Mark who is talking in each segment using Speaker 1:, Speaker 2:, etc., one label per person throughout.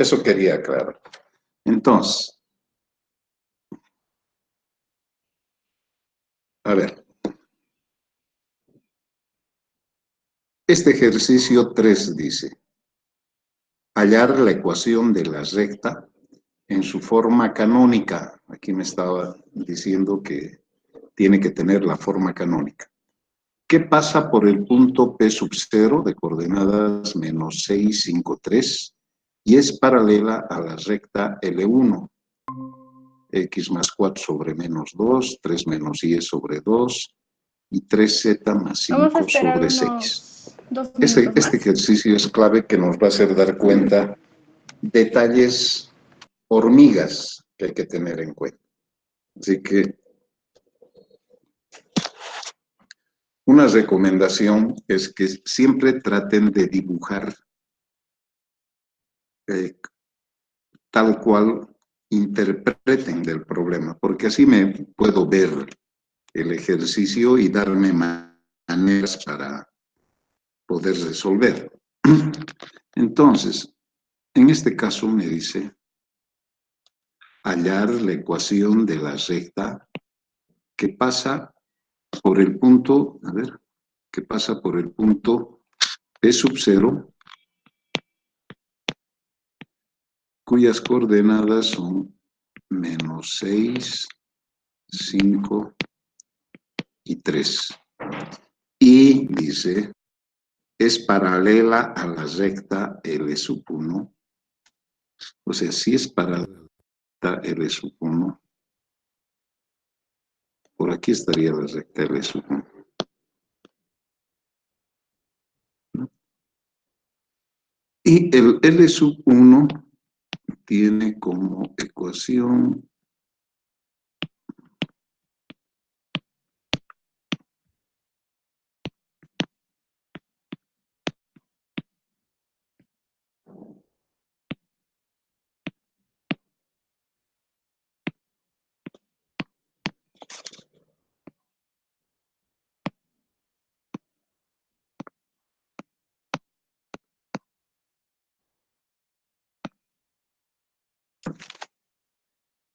Speaker 1: Eso quería aclarar. Entonces, a ver. Este ejercicio 3 dice, hallar la ecuación de la recta en su forma canónica. Aquí me estaba diciendo que tiene que tener la forma canónica. ¿Qué pasa por el punto P sub 0 de coordenadas menos 6, 5, 3 y es paralela a la recta L1? X más 4 sobre menos 2, 3 menos y sobre 2 y 3z más 5 sobre 6. Este ejercicio es clave que nos va a hacer dar cuenta detalles hormigas que hay que tener en cuenta. Así que una recomendación es que siempre traten de dibujar tal cual interpreten del problema, porque así me puedo ver el ejercicio y darme maneras para poder resolver. Entonces, en este caso me dice hallar la ecuación de la recta que pasa por el punto, a ver, que pasa por el punto P sub 0, cuyas coordenadas son menos 6, 5 y 3. Y dice, es paralela a la recta L sub 1. O sea, si es paralela a L sub 1, por aquí estaría la recta L sub 1. Y el L sub 1 tiene como ecuación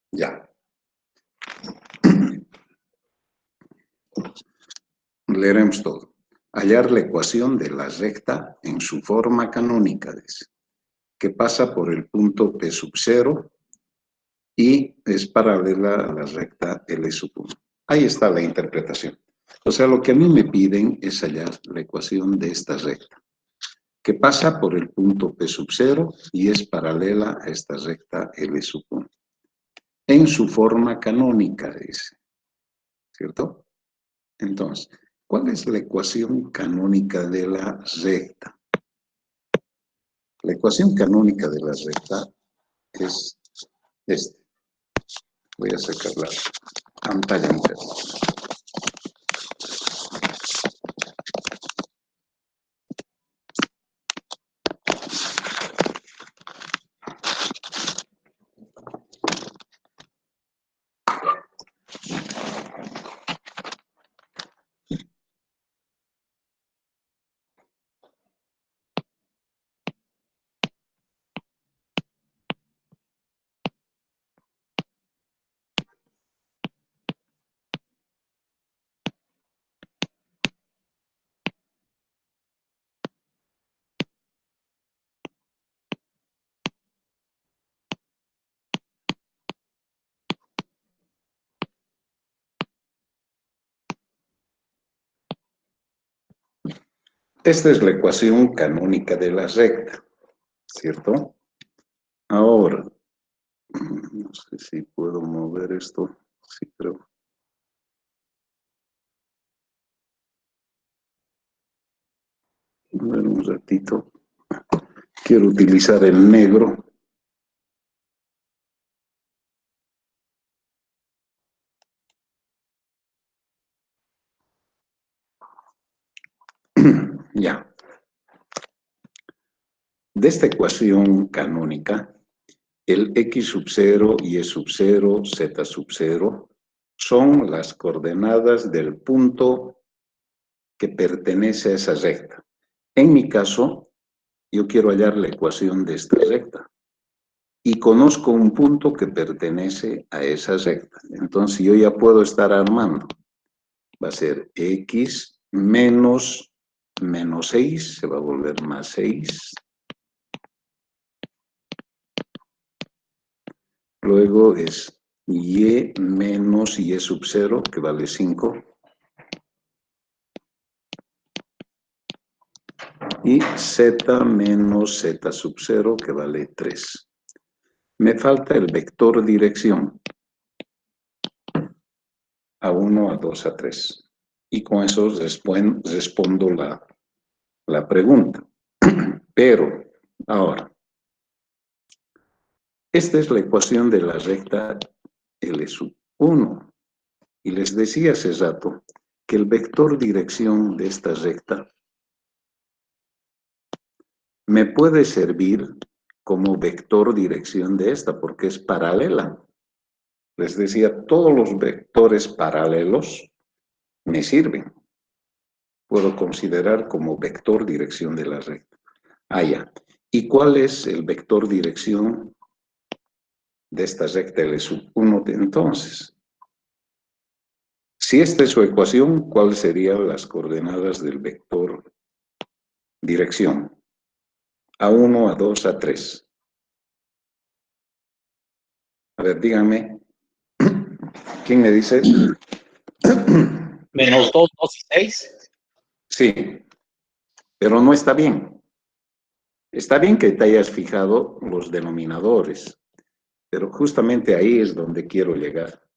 Speaker 1: ya. Leeremos todo. Hallar la ecuación de la recta en su forma canónica, dice, que pasa por el punto P sub 0 y es paralela a la recta L sub 1. Ahí está la interpretación. O sea, lo que a mí me piden es hallar la ecuación de esta recta, que pasa por el punto P sub 0 y es paralela a esta recta L sub 1. En su forma canónica, dice, ¿cierto? Entonces, ¿cuál es la ecuación canónica de la recta? La ecuación canónica de la recta es esta. Voy a sacar la pantalla entera. Esta es la ecuación canónica de la recta, ¿cierto? Ahora, no sé si puedo mover esto. Sí, creo. A ver, un ratito. Quiero utilizar el negro. Ya. De esta ecuación canónica, el X sub 0, Y sub 0, Z sub 0 son las coordenadas del punto que pertenece a esa recta. En mi caso, yo quiero hallar la ecuación de esta recta. y conozco un punto que pertenece a esa recta. Entonces yo ya puedo estar armando. Va a ser x menos 6, se va a volver más 6. Luego es y menos y sub 0, que vale 5. Y z menos z sub 0, que vale 3. Me falta el vector dirección. A 1, a 2, a 3. Y con eso respondo la pregunta. Pero, ahora, esta es la ecuación de la recta L sub 1. Y les decía hace rato que el vector dirección de esta recta me puede servir como vector dirección de esta, porque es paralela. Les decía, todos los vectores paralelos me sirven. Puedo considerar como vector dirección de la recta. Ah, ya. ¿Y cuál es el vector dirección de esta recta L sub 1 entonces? Si esta es su ecuación, ¿cuáles serían las coordenadas del vector dirección? A 1, a 2, a 3. A ver, díganme. ¿Quién me dice?
Speaker 2: Menos 2, 2 y 6.
Speaker 1: Sí, pero no está bien. Está bien que te hayas fijado los denominadores, pero justamente ahí es donde quiero llegar.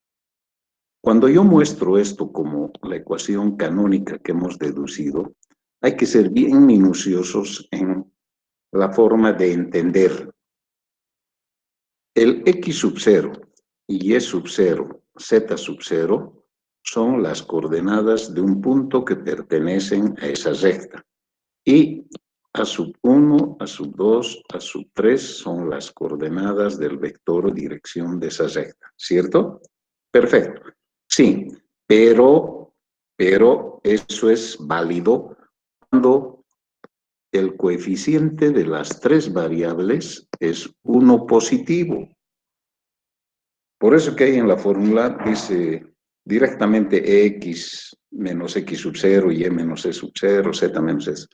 Speaker 1: Cuando yo muestro esto como la ecuación canónica que hemos deducido, hay que ser bien minuciosos en la forma de entender. El x sub 0 y y sub 0, z sub 0, son las coordenadas de un punto que pertenecen a esa recta. Y a sub 1, a sub 2, a sub 3 son las coordenadas del vector dirección de esa recta, ¿cierto? Perfecto. Sí, pero eso es válido cuando el coeficiente de las tres variables es 1 positivo. Por eso que ahí en la fórmula dice directamente x menos x sub 0, y menos e sub 0, z menos s.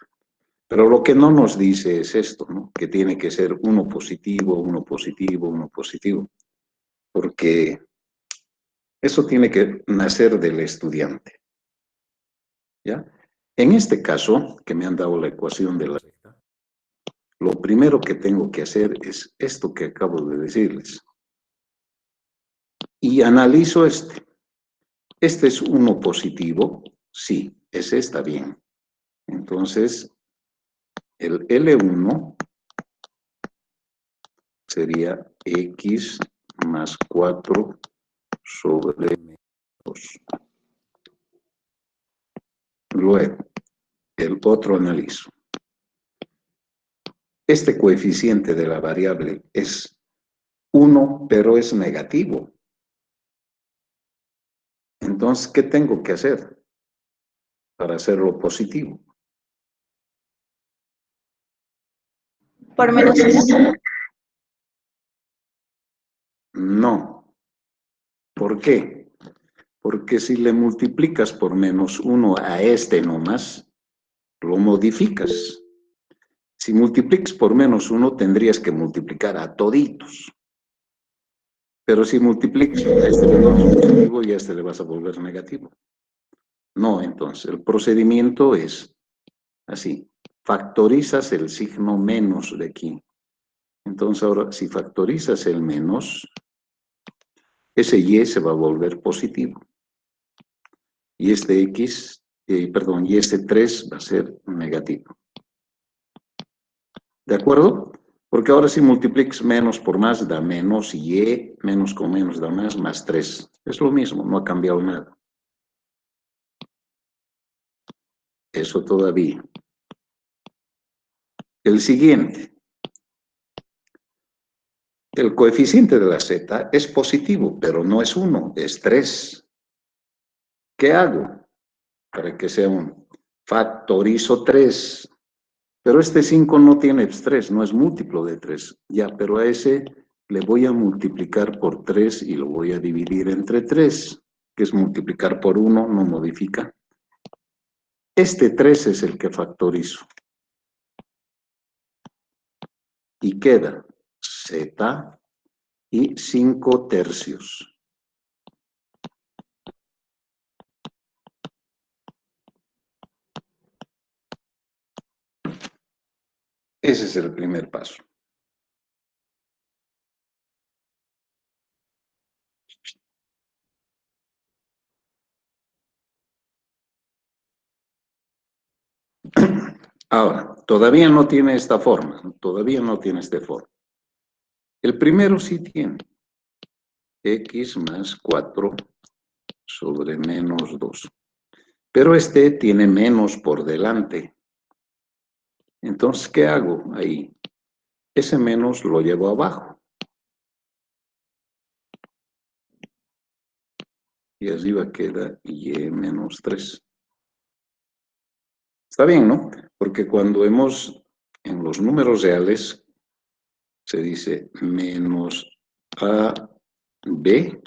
Speaker 1: Pero lo que no nos dice es esto, ¿no? Que tiene que ser 1 positivo, 1 positivo, 1 positivo. Porque eso tiene que nacer del estudiante. ¿Ya? En este caso, que me han dado la ecuación de la recta, lo primero que tengo que hacer es esto que acabo de decirles. Y analizo este. ¿Este es 1 positivo? Sí, ese está bien. Entonces, el L1 sería x más 4 sobre menos 2. Luego, el otro analizo. Este coeficiente de la variable es 1, pero es negativo. Entonces, ¿qué tengo que hacer para hacerlo positivo?
Speaker 3: Por menos 1.
Speaker 1: No. ¿Por qué? Porque si le multiplicas por menos 1 a este nomás, lo modificas. Si multiplicas por menos 1, tendrías que multiplicar a toditos. Pero si multiplicas a este menos positivo, ya este le vas a volver negativo. No, entonces, el procedimiento es así. Factorizas el signo menos de aquí. Entonces, ahora, si factorizas el menos, ese y se va a volver positivo. Y este x, y este 3 va a ser negativo. ¿De acuerdo? Porque ahora si multiplicas menos por más da menos y menos con menos da más 3. Es lo mismo, no ha cambiado nada. Eso todavía. El siguiente. El coeficiente de la z es positivo, pero no es 1, es 3. ¿Qué hago para que sea 1? Factorizo 3. Pero este 5 no tiene 3, no es múltiplo de 3. Ya, pero a ese le voy a multiplicar por 3 y lo voy a dividir entre 3, que es multiplicar por 1, no modifica. Este 3 es el que factorizo. Y queda z y 5 tercios. Ese es el primer paso. Ahora, todavía no tiene esta forma, todavía no tiene esta forma. El primero sí tiene. X más 4 sobre menos 2. Pero este tiene menos por delante. Entonces, ¿qué hago ahí? Ese menos lo llevo abajo. Y arriba queda y menos 3. Está bien, ¿no? Porque cuando hemos, en los números reales, se dice menos AB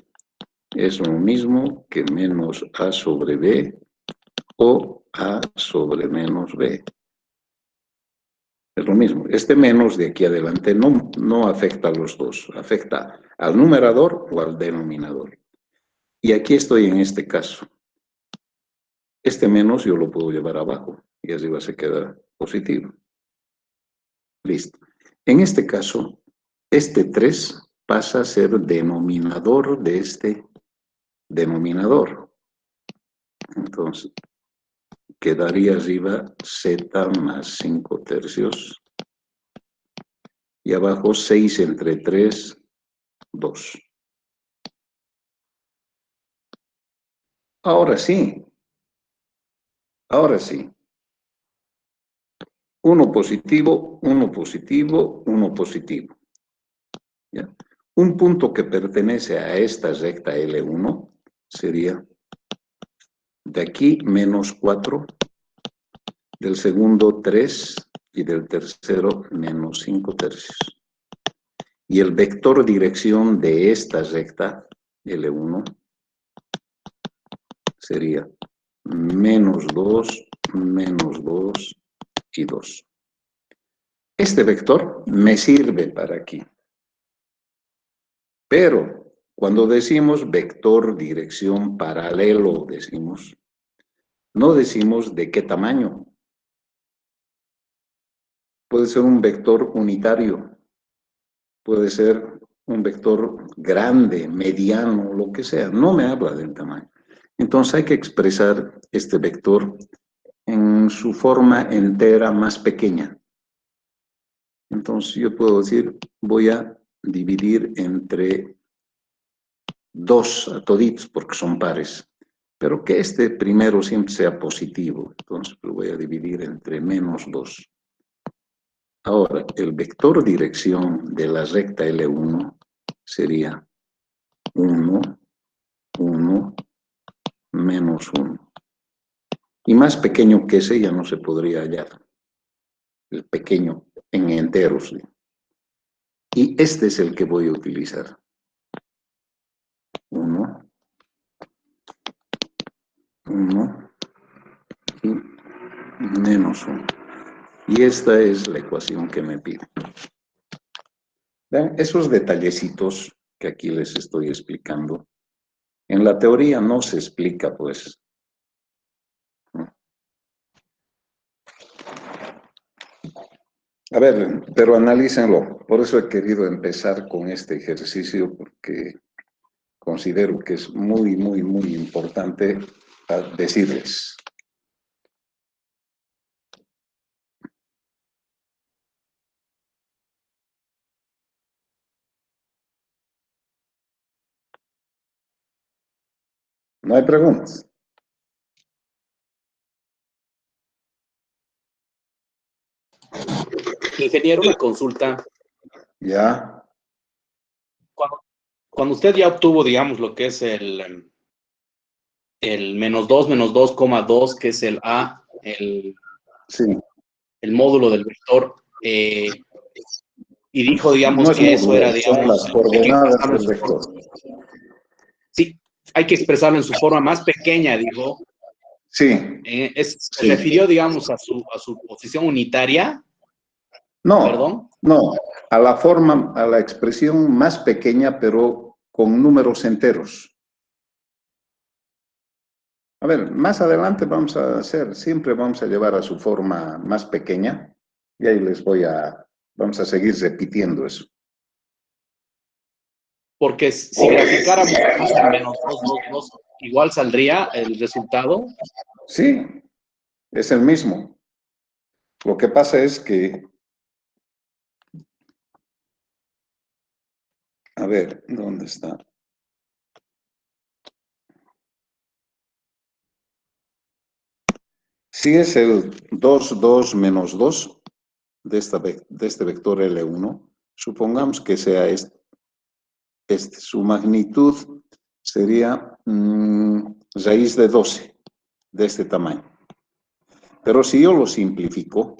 Speaker 1: es lo mismo que menos A sobre B o A sobre menos B. Es lo mismo. Este menos de aquí adelante no afecta a los dos, afecta al numerador o al denominador. Y aquí estoy en este caso. Este menos yo lo puedo llevar abajo y arriba se queda positivo. Listo. En este caso, este 3 pasa a ser denominador de este denominador. Entonces, quedaría arriba z más 5 tercios. Y abajo 6 entre 3, 2. Ahora sí. Ahora sí. 1 positivo, 1 positivo, 1 positivo. ¿Ya? Un punto que pertenece a esta recta L1 sería de aquí menos 4, del segundo 3 y del tercero menos 5 tercios. Y el vector dirección de esta recta L1 sería menos 2 y 2. Este vector me sirve para aquí. Pero cuando decimos vector dirección paralelo, no decimos de qué tamaño. Puede ser un vector unitario, puede ser un vector grande, mediano, lo que sea. No me habla del tamaño. Entonces hay que expresar este vector en su forma entera más pequeña. Entonces yo puedo decir, voy a dividir entre 2 a toditos porque son pares, pero que este primero siempre sea positivo. Entonces lo voy a dividir entre menos 2. Ahora, el vector dirección de la recta L1 sería 1, 1, menos 1. Y más pequeño que ese ya no se podría hallar. El pequeño en enteros. Y este es el que voy a utilizar. 1, 1 y menos 1. Y esta es la ecuación que me pide. ¿Vean? Esos detallecitos que aquí les estoy explicando, en la teoría no se explica, pues. A ver, pero analícenlo. Por eso he querido empezar con este ejercicio, porque considero que es muy, muy, muy importante decirles. ¿No hay preguntas?
Speaker 2: Ingeniero, una consulta.
Speaker 1: Ya.
Speaker 2: Cuando usted ya obtuvo, digamos, lo que es el menos 2, que es el A,
Speaker 1: Sí.
Speaker 2: el módulo del vector, y dijo, digamos,
Speaker 1: No es
Speaker 2: que eso
Speaker 1: módulo,
Speaker 2: era,
Speaker 1: son
Speaker 2: digamos,
Speaker 1: las
Speaker 2: hay que
Speaker 1: coordenadas
Speaker 2: expresarlo en
Speaker 1: del
Speaker 2: su forma.
Speaker 1: vector.
Speaker 2: Sí, hay que expresarlo en su forma más pequeña, dijo.
Speaker 1: Sí,
Speaker 2: Se
Speaker 1: sí.
Speaker 2: refirió, digamos, a su posición unitaria.
Speaker 1: No,
Speaker 2: Perdón.
Speaker 1: no, a la expresión más pequeña, pero con números enteros. A ver, más adelante siempre vamos a llevar a su forma más pequeña, y ahí vamos a seguir repitiendo eso.
Speaker 2: Porque si graficáramos el menos 2, 2, 2, igual saldría el resultado.
Speaker 1: Sí, es el mismo. Lo que pasa es que, a ver, ¿dónde está? Si es el 2, 2 menos 2 de este vector L1, supongamos que sea este. Su magnitud sería raíz de 12, de este tamaño. Pero si yo lo simplifico,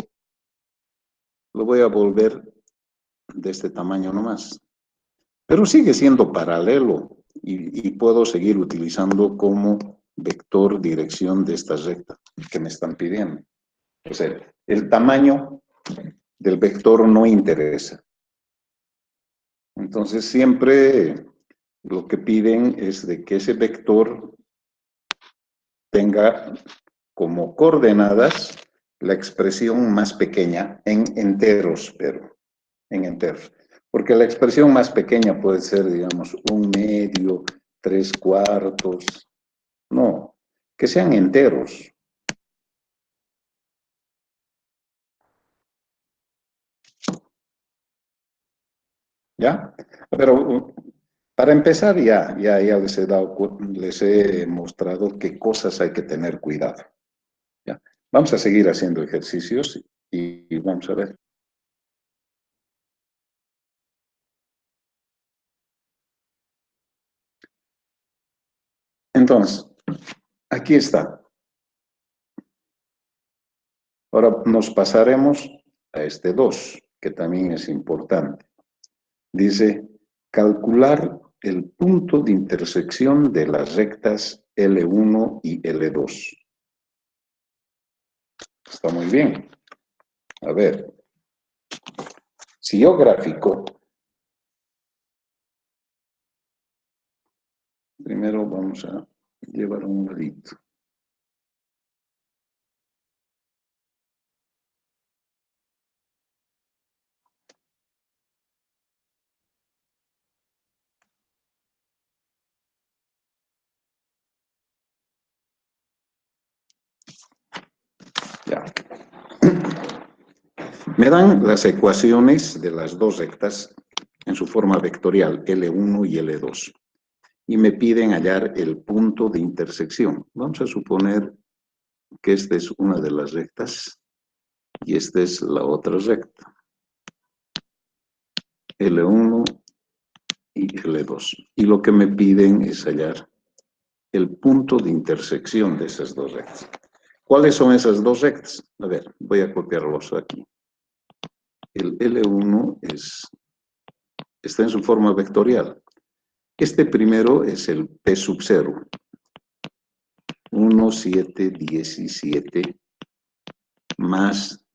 Speaker 1: lo voy a volver de este tamaño nomás. Pero sigue siendo paralelo y puedo seguir utilizando como vector dirección de esta recta que me están pidiendo. O sea, el tamaño del vector no interesa. Entonces siempre lo que piden es de que ese vector tenga como coordenadas la expresión más pequeña en enteros, pero en enteros. Porque la expresión más pequeña puede ser, digamos, 1/2, 3/4. No, que sean enteros. ¿Ya? Pero para empezar ya les he mostrado qué cosas hay que tener cuidado. ¿Ya? Vamos a seguir haciendo ejercicios y vamos a ver. Entonces, aquí está. Ahora nos pasaremos a este 2, que también es importante. Dice, calcular el punto de intersección de las rectas L1 y L2. Está muy bien. A ver, si yo grafico, primero vamos a llevar un ladito. Ya. Me dan las ecuaciones de las dos rectas en su forma vectorial, L1 y L2. Y me piden hallar el punto de intersección. Vamos a suponer que esta es una de las rectas y esta es la otra recta. L1 y L2. Y lo que me piden es hallar el punto de intersección de esas dos rectas. ¿Cuáles son esas dos rectas? A ver, voy a copiarlos aquí. El L1 está en su forma vectorial. Este primero es el P sub 0. 1, 7, 17 más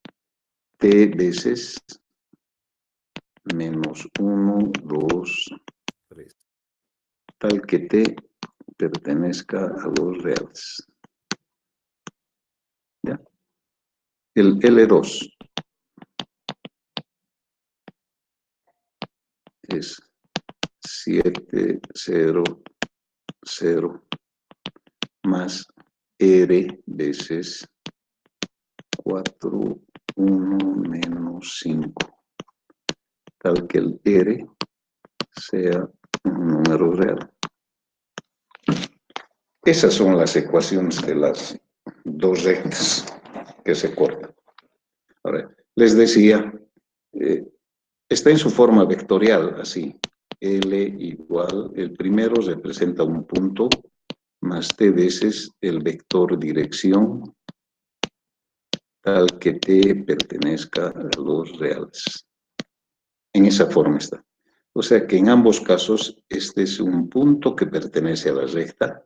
Speaker 1: T veces menos 1, 2, 3. Tal que T pertenezca a los reales. ¿Ya? El L2 es 7, 0, 0 más R veces 4, 1 menos 5. Tal que el R sea un número real. Esas son las ecuaciones de las dos rectas que se cortan. Ahora, les decía, está en su forma vectorial, así. L igual, el primero representa un punto, más T veces el vector dirección, tal que T pertenezca a los reales. En esa forma está. O sea que en ambos casos, este es un punto que pertenece a la recta,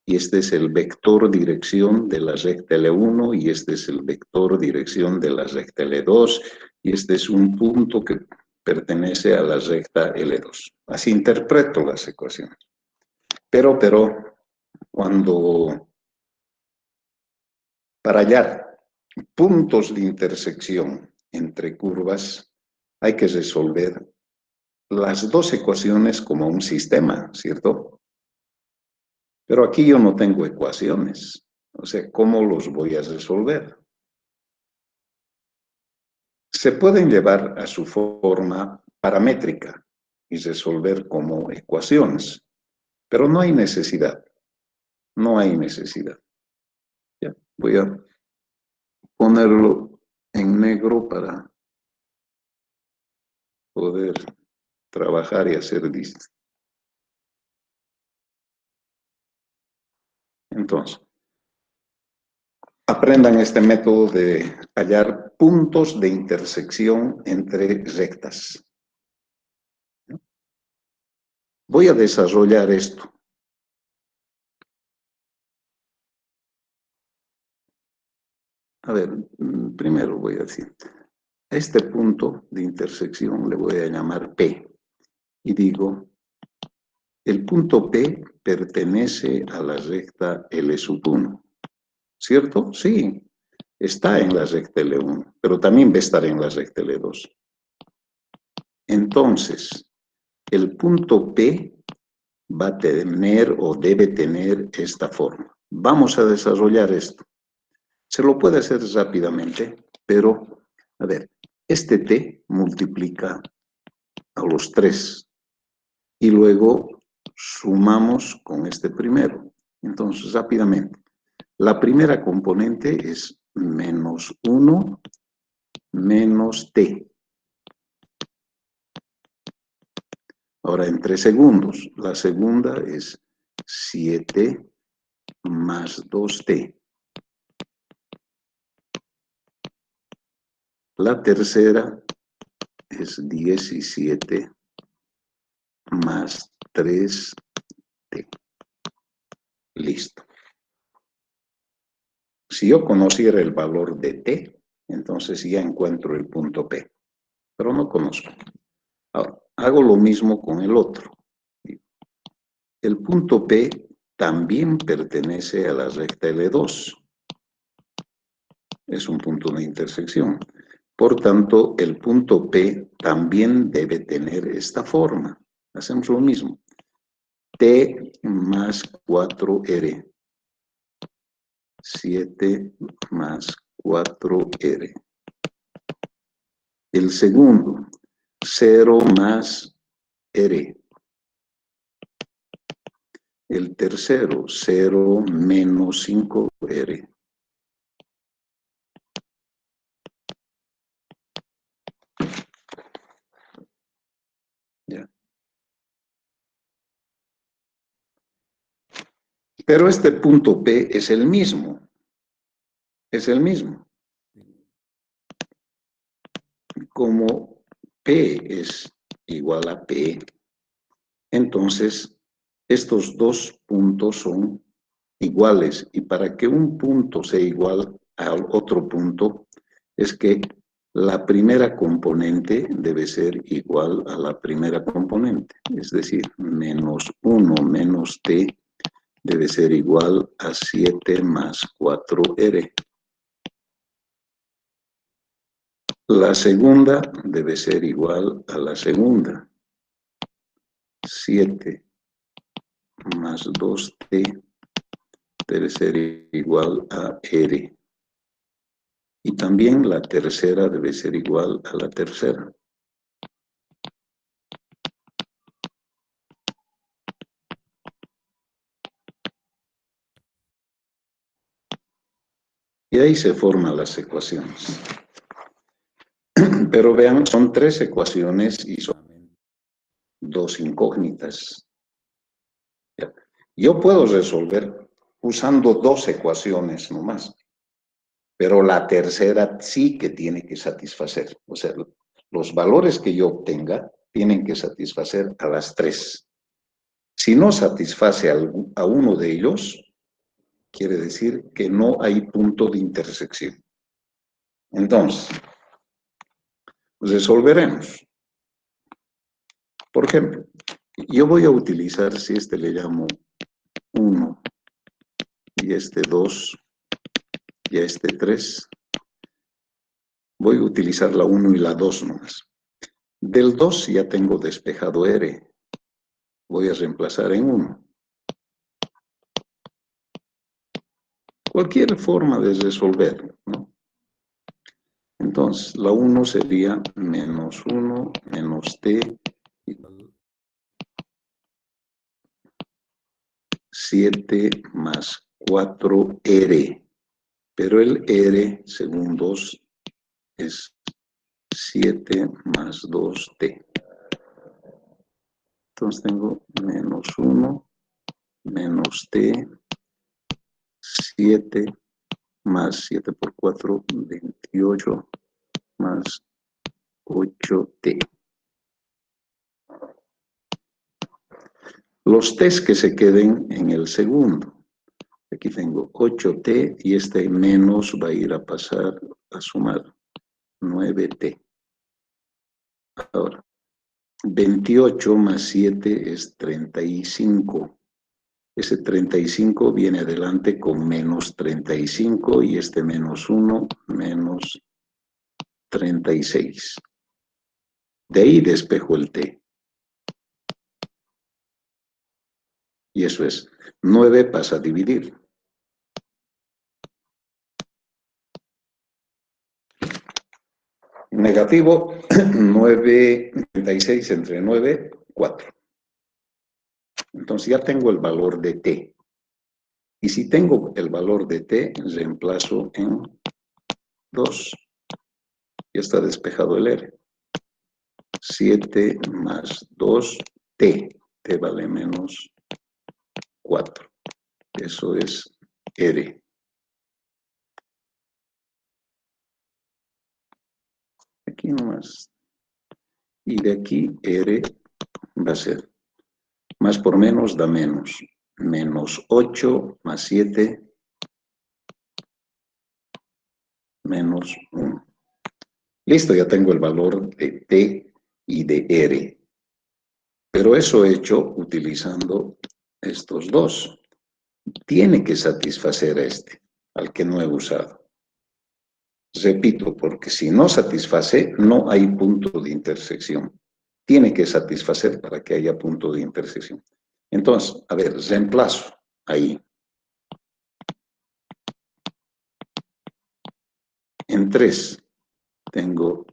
Speaker 1: y este es el vector dirección de la recta L1, y este es el vector dirección de la recta L2, y este es un punto que pertenece a la recta L2. Así interpreto las ecuaciones. Pero, cuando para hallar puntos de intersección entre curvas, hay que resolver las dos ecuaciones como un sistema, ¿cierto? Pero aquí yo no tengo ecuaciones. O sea, ¿cómo los voy a resolver? Se pueden llevar a su forma paramétrica y resolver como ecuaciones, pero no hay necesidad. No hay necesidad. Ya, voy a ponerlo en negro para poder trabajar y hacer listo. Entonces, aprendan este método de hallar puntos de intersección entre rectas. Voy a desarrollar esto. A ver, primero voy a decir, a este punto de intersección le voy a llamar P. Y digo, el punto P pertenece a la recta L1. ¿Cierto? Sí, está en la recta L1, pero también va a estar en la recta L2. Entonces, el punto P va a tener o debe tener esta forma. Vamos a desarrollar esto. Se lo puede hacer rápidamente, pero, a ver, este T multiplica a los 3 y luego sumamos con este primero. Entonces, rápidamente, la primera componente es menos 1 menos T. Ahora, en 3 segundos, la segunda es 7 más 2T. La tercera es 17 más 3T. Listo. Si yo conociera el valor de T, entonces ya encuentro el punto P, pero no conozco. Ahora, hago lo mismo con el otro. El punto P también pertenece a la recta L2. Es un punto de intersección. Por tanto, el punto P también debe tener esta forma. Hacemos lo mismo. T más 4R. 7 más 4R. El segundo, 0 más R. El tercero, 0 menos 5R. Ya. Pero este punto P es el mismo. Es el mismo. Como P es igual a P, entonces estos dos puntos son iguales. Y para que un punto sea igual al otro punto, es que la primera componente debe ser igual a la primera componente. Es decir, menos 1 menos T debe ser igual a 7 más 4R. La segunda debe ser igual a la segunda. 7 más 2T debe ser igual a R. Y también la tercera debe ser igual a la tercera. Y ahí se forman las ecuaciones. Pero vean, son 3 ecuaciones y son 2 incógnitas. Yo puedo resolver usando 2 ecuaciones nomás, pero la tercera sí que tiene que satisfacer. O sea, los valores que yo obtenga tienen que satisfacer a las tres. Si no satisface a uno de ellos, quiere decir que no hay punto de intersección. Entonces, resolveremos. Por ejemplo, yo voy a utilizar, si este le llamo 1, y este 2, y a este 3, voy a utilizar la 1 y la 2 nomás. Del 2 ya tengo despejado R. Voy a reemplazar en 1. Cualquier forma de resolverlo, ¿no? Entonces, la 1 sería menos 1 menos t igual 7 más 4R. Pero el R, según 2, es 7 más 2t. Entonces tengo menos 1 menos t, 7 más 7 por 4, 28 más 8t. Los t's que se queden en el segundo. Aquí tengo 8t y este menos va a ir a pasar a sumar 9t. Ahora, 28 más 7 es 35. Ese 35 viene adelante con menos 35 y este menos 1, menos 36. De ahí despejo el t. Y eso es, 9 pasa a dividir. Negativo, 9, 36 entre 9, 4. Entonces ya tengo el valor de t. Y si tengo el valor de t, reemplazo en 2. Ya está despejado el r. 7 más 2t. T vale menos 4. Eso es R. Aquí nomás. Y de aquí R va a ser más por menos da menos. Menos 8 más 7 menos 1. Listo, ya tengo el valor de T y de R. Pero eso hecho utilizando estos dos. Tiene que satisfacer a este, al que no he usado. Repito, porque si no satisface, no hay punto de intersección. Tiene que satisfacer para que haya punto de intersección. Entonces, a ver, reemplazo ahí. En 3 tengo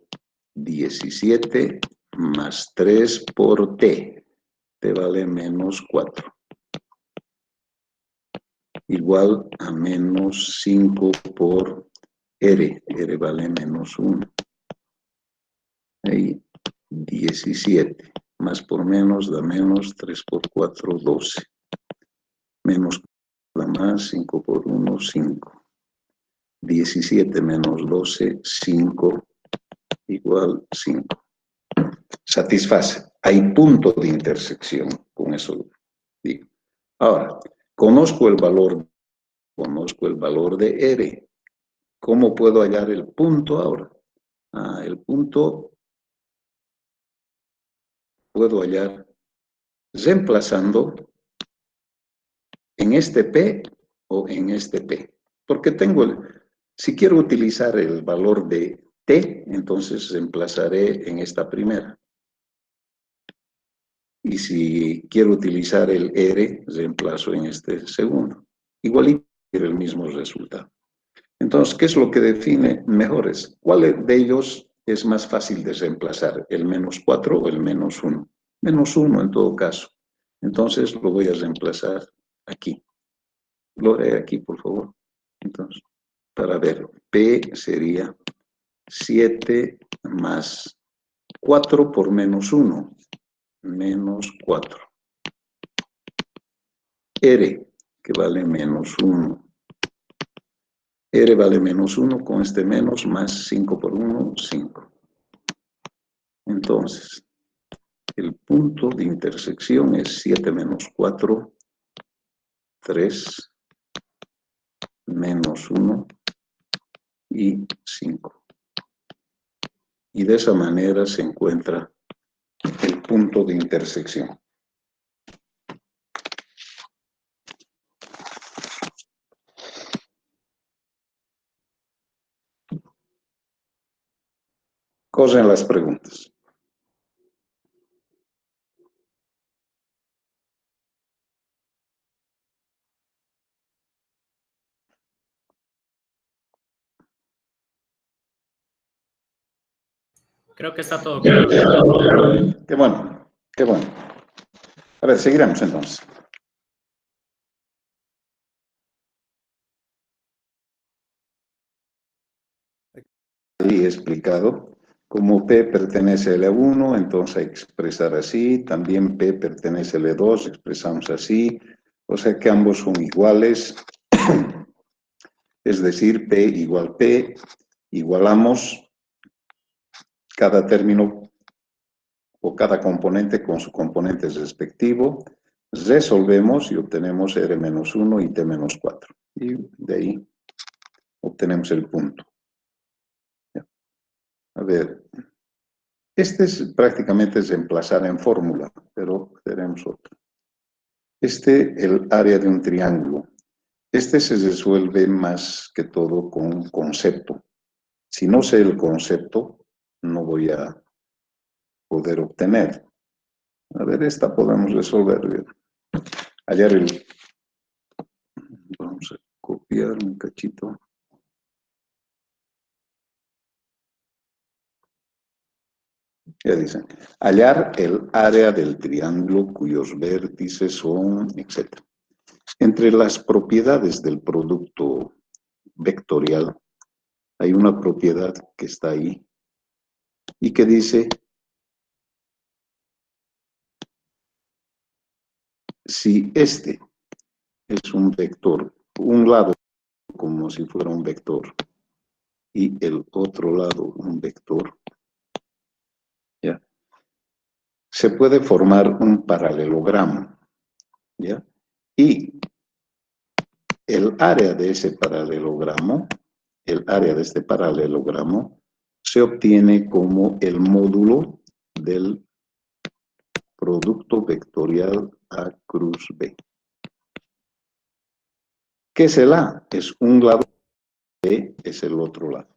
Speaker 1: 17 más 3 por t. T vale menos 4. Igual a menos 5 por R. R vale menos 1. Ahí 17. Más por menos da menos, 3 por 4, 12. Menos da más, 5 por 1, 5. 17 menos 12, 5, igual 5. Satisface. Hay punto de intersección, con eso digo. Ahora, conozco el valor de R. ¿Cómo puedo hallar el punto ahora? El punto puedo hallar reemplazando en este P o en este P. Porque si quiero utilizar el valor de T, entonces reemplazaré en esta primera. Y si quiero utilizar el R, reemplazo en este segundo. Igualito el mismo resultado. Entonces, ¿qué es lo que define mejores? ¿Cuál de ellos es más fácil de reemplazar? ¿El menos 4 o el menos 1? Menos 1 en todo caso. Entonces lo voy a reemplazar aquí. Lo haré aquí, por favor. Entonces, para ver, P sería 7 más 4 por menos 1. Menos 4. R, que vale menos 1. R vale menos 1 con este menos, más 5 por 1, 5. Entonces, el punto de intersección es 7 menos 4, 3, menos 1 y 5. Y de esa manera se encuentra el punto de intersección. Corren las preguntas.
Speaker 4: Creo que está todo claro.
Speaker 1: Qué bueno, qué bueno. A ver, seguiremos entonces. Ahí he explicado, como P pertenece al E1, entonces hay que expresar así, también P pertenece al E2, expresamos así, o sea que ambos son iguales, es decir, P igual P, igualamos cada término o cada componente con su componente respectivo, resolvemos y obtenemos R-1 y T-4, y de ahí obtenemos el punto. A ver, este es prácticamente reemplazar en fórmula, pero veremos otro. El área de un triángulo. Este se resuelve más que todo con un concepto. Si no sé el concepto, no voy a poder obtener. A ver, esta podemos resolver. Hallar el... Vamos a copiar un cachito. Ya dicen, hallar el área del triángulo cuyos vértices son, etc. Entre las propiedades del producto vectorial hay una propiedad que está ahí y que dice, si este es un vector, un lado como si fuera un vector y el otro lado un vector, ¿ya? Se puede formar un paralelogramo, ¿ya? Y el área de ese paralelogramo, el área de este paralelogramo, se obtiene como el módulo del producto vectorial A cruz B. ¿Qué es el A? Es un lado, B es el otro lado.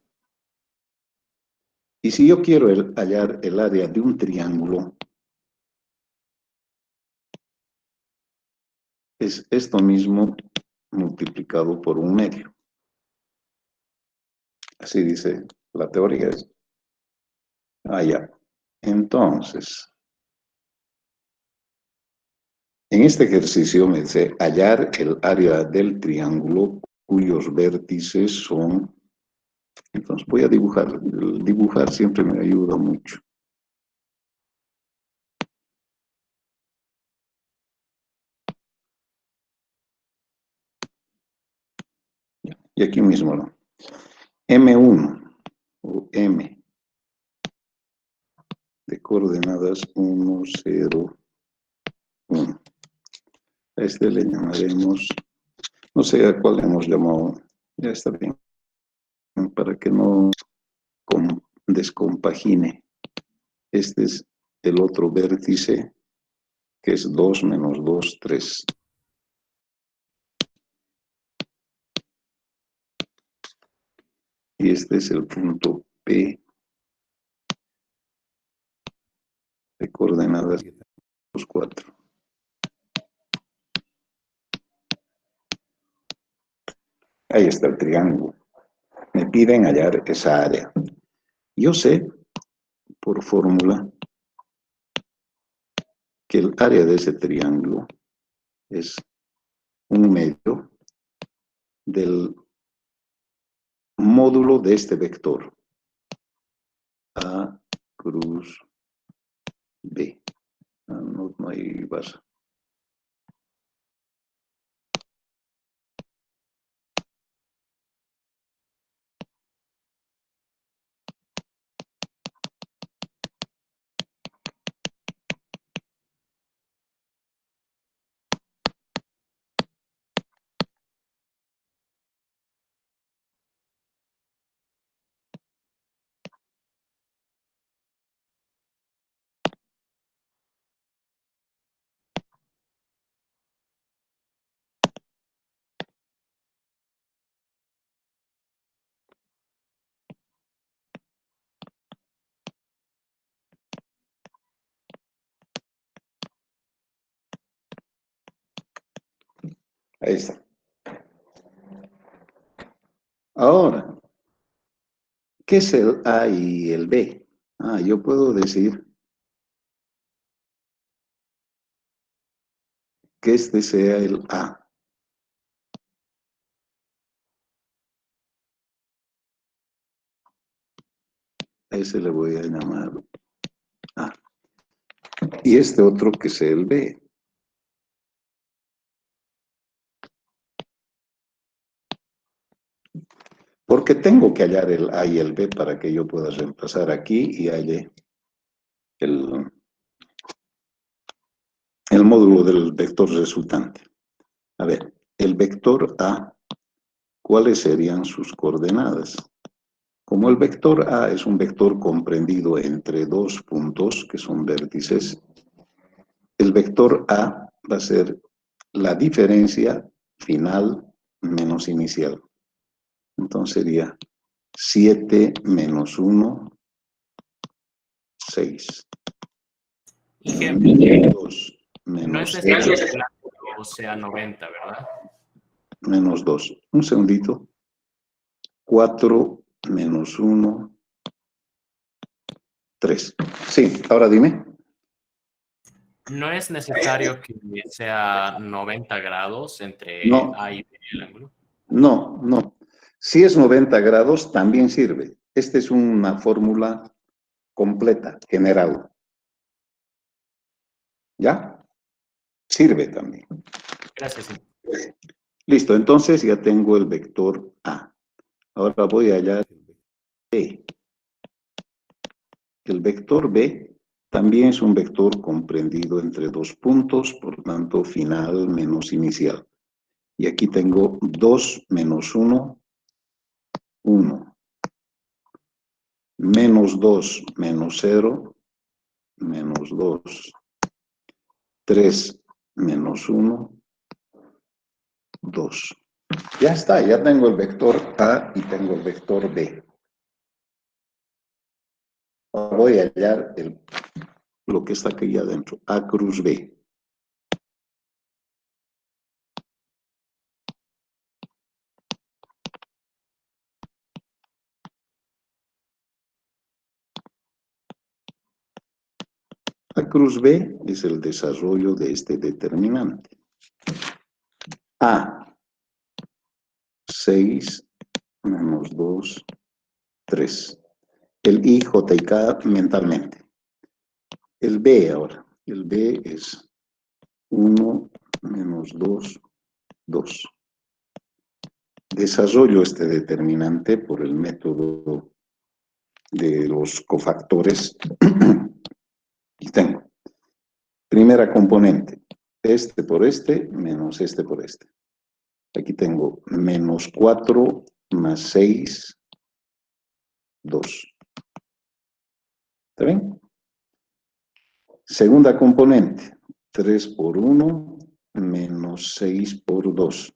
Speaker 1: Y si yo quiero hallar el área de un triángulo, es esto mismo multiplicado por un medio. Así dice la teoría. Ya. Entonces, en este ejercicio me dice hallar el área del triángulo cuyos vértices son... Entonces voy a dibujar. El dibujar siempre me ayuda mucho. Y aquí mismo, ¿no? M1 o M de coordenadas 1, 0, 1. A este le llamaremos, no sé a cuál le hemos llamado, ya está bien, para que no descompagine. Este es el otro vértice, que es 2 menos 2, 3. Y este es el punto P de coordenadas 4. Ahí está el triángulo. Me piden hallar esa área. Yo sé, por fórmula, que el área de ese triángulo es un medio del módulo de este vector. A cruz B. No hay base. Ahí está. Ahora, ¿qué es el A y el B? Yo puedo decir que este sea el A. A ese le voy a llamar A. Y este otro que sea el B. Porque tengo que hallar el A y el B para que yo pueda reemplazar aquí y halle el módulo del vector resultante. A ver, el vector A, ¿cuáles serían sus coordenadas? Como el vector A es un vector comprendido entre dos puntos, que son vértices, el vector A va a ser la diferencia final menos inicial. Entonces sería 7 menos 1, 6.
Speaker 4: Ejemplo,
Speaker 1: 2
Speaker 4: no
Speaker 1: menos
Speaker 4: es
Speaker 1: 0,
Speaker 4: necesario que el ángulo sea 90, ¿verdad?
Speaker 1: menos 2. Un segundito. 4 menos 1, 3. Sí, ahora dime.
Speaker 4: No es necesario que sea 90 grados entre
Speaker 1: No,
Speaker 4: A y B el ángulo.
Speaker 1: no. Si es 90 grados, también sirve. Esta es una fórmula completa, general. ¿Ya? Sirve también.
Speaker 4: Gracias. Sí.
Speaker 1: Listo, entonces ya tengo el vector A. Ahora voy a hallar el vector B. El vector B también es un vector comprendido entre dos puntos, por tanto, final menos inicial. Y aquí tengo 2 menos 1, 1. Menos 2 menos 0, menos 2. 3 menos 1, 2. Ya está, ya tengo el vector A y tengo el vector B. Ahora voy a hallar lo que está aquí adentro, A cruz B. A cruz B es el desarrollo de este determinante. A, 6 menos 2, 3. El I, J y K mentalmente. El B ahora. El B es 1 menos 2, 2. Desarrollo este determinante por el método de los cofactores. Y tengo primera componente, este por este menos este por este. Aquí tengo menos 4 más 6, 2. ¿Está bien? Segunda componente, 3 por 1 menos 6 por 2.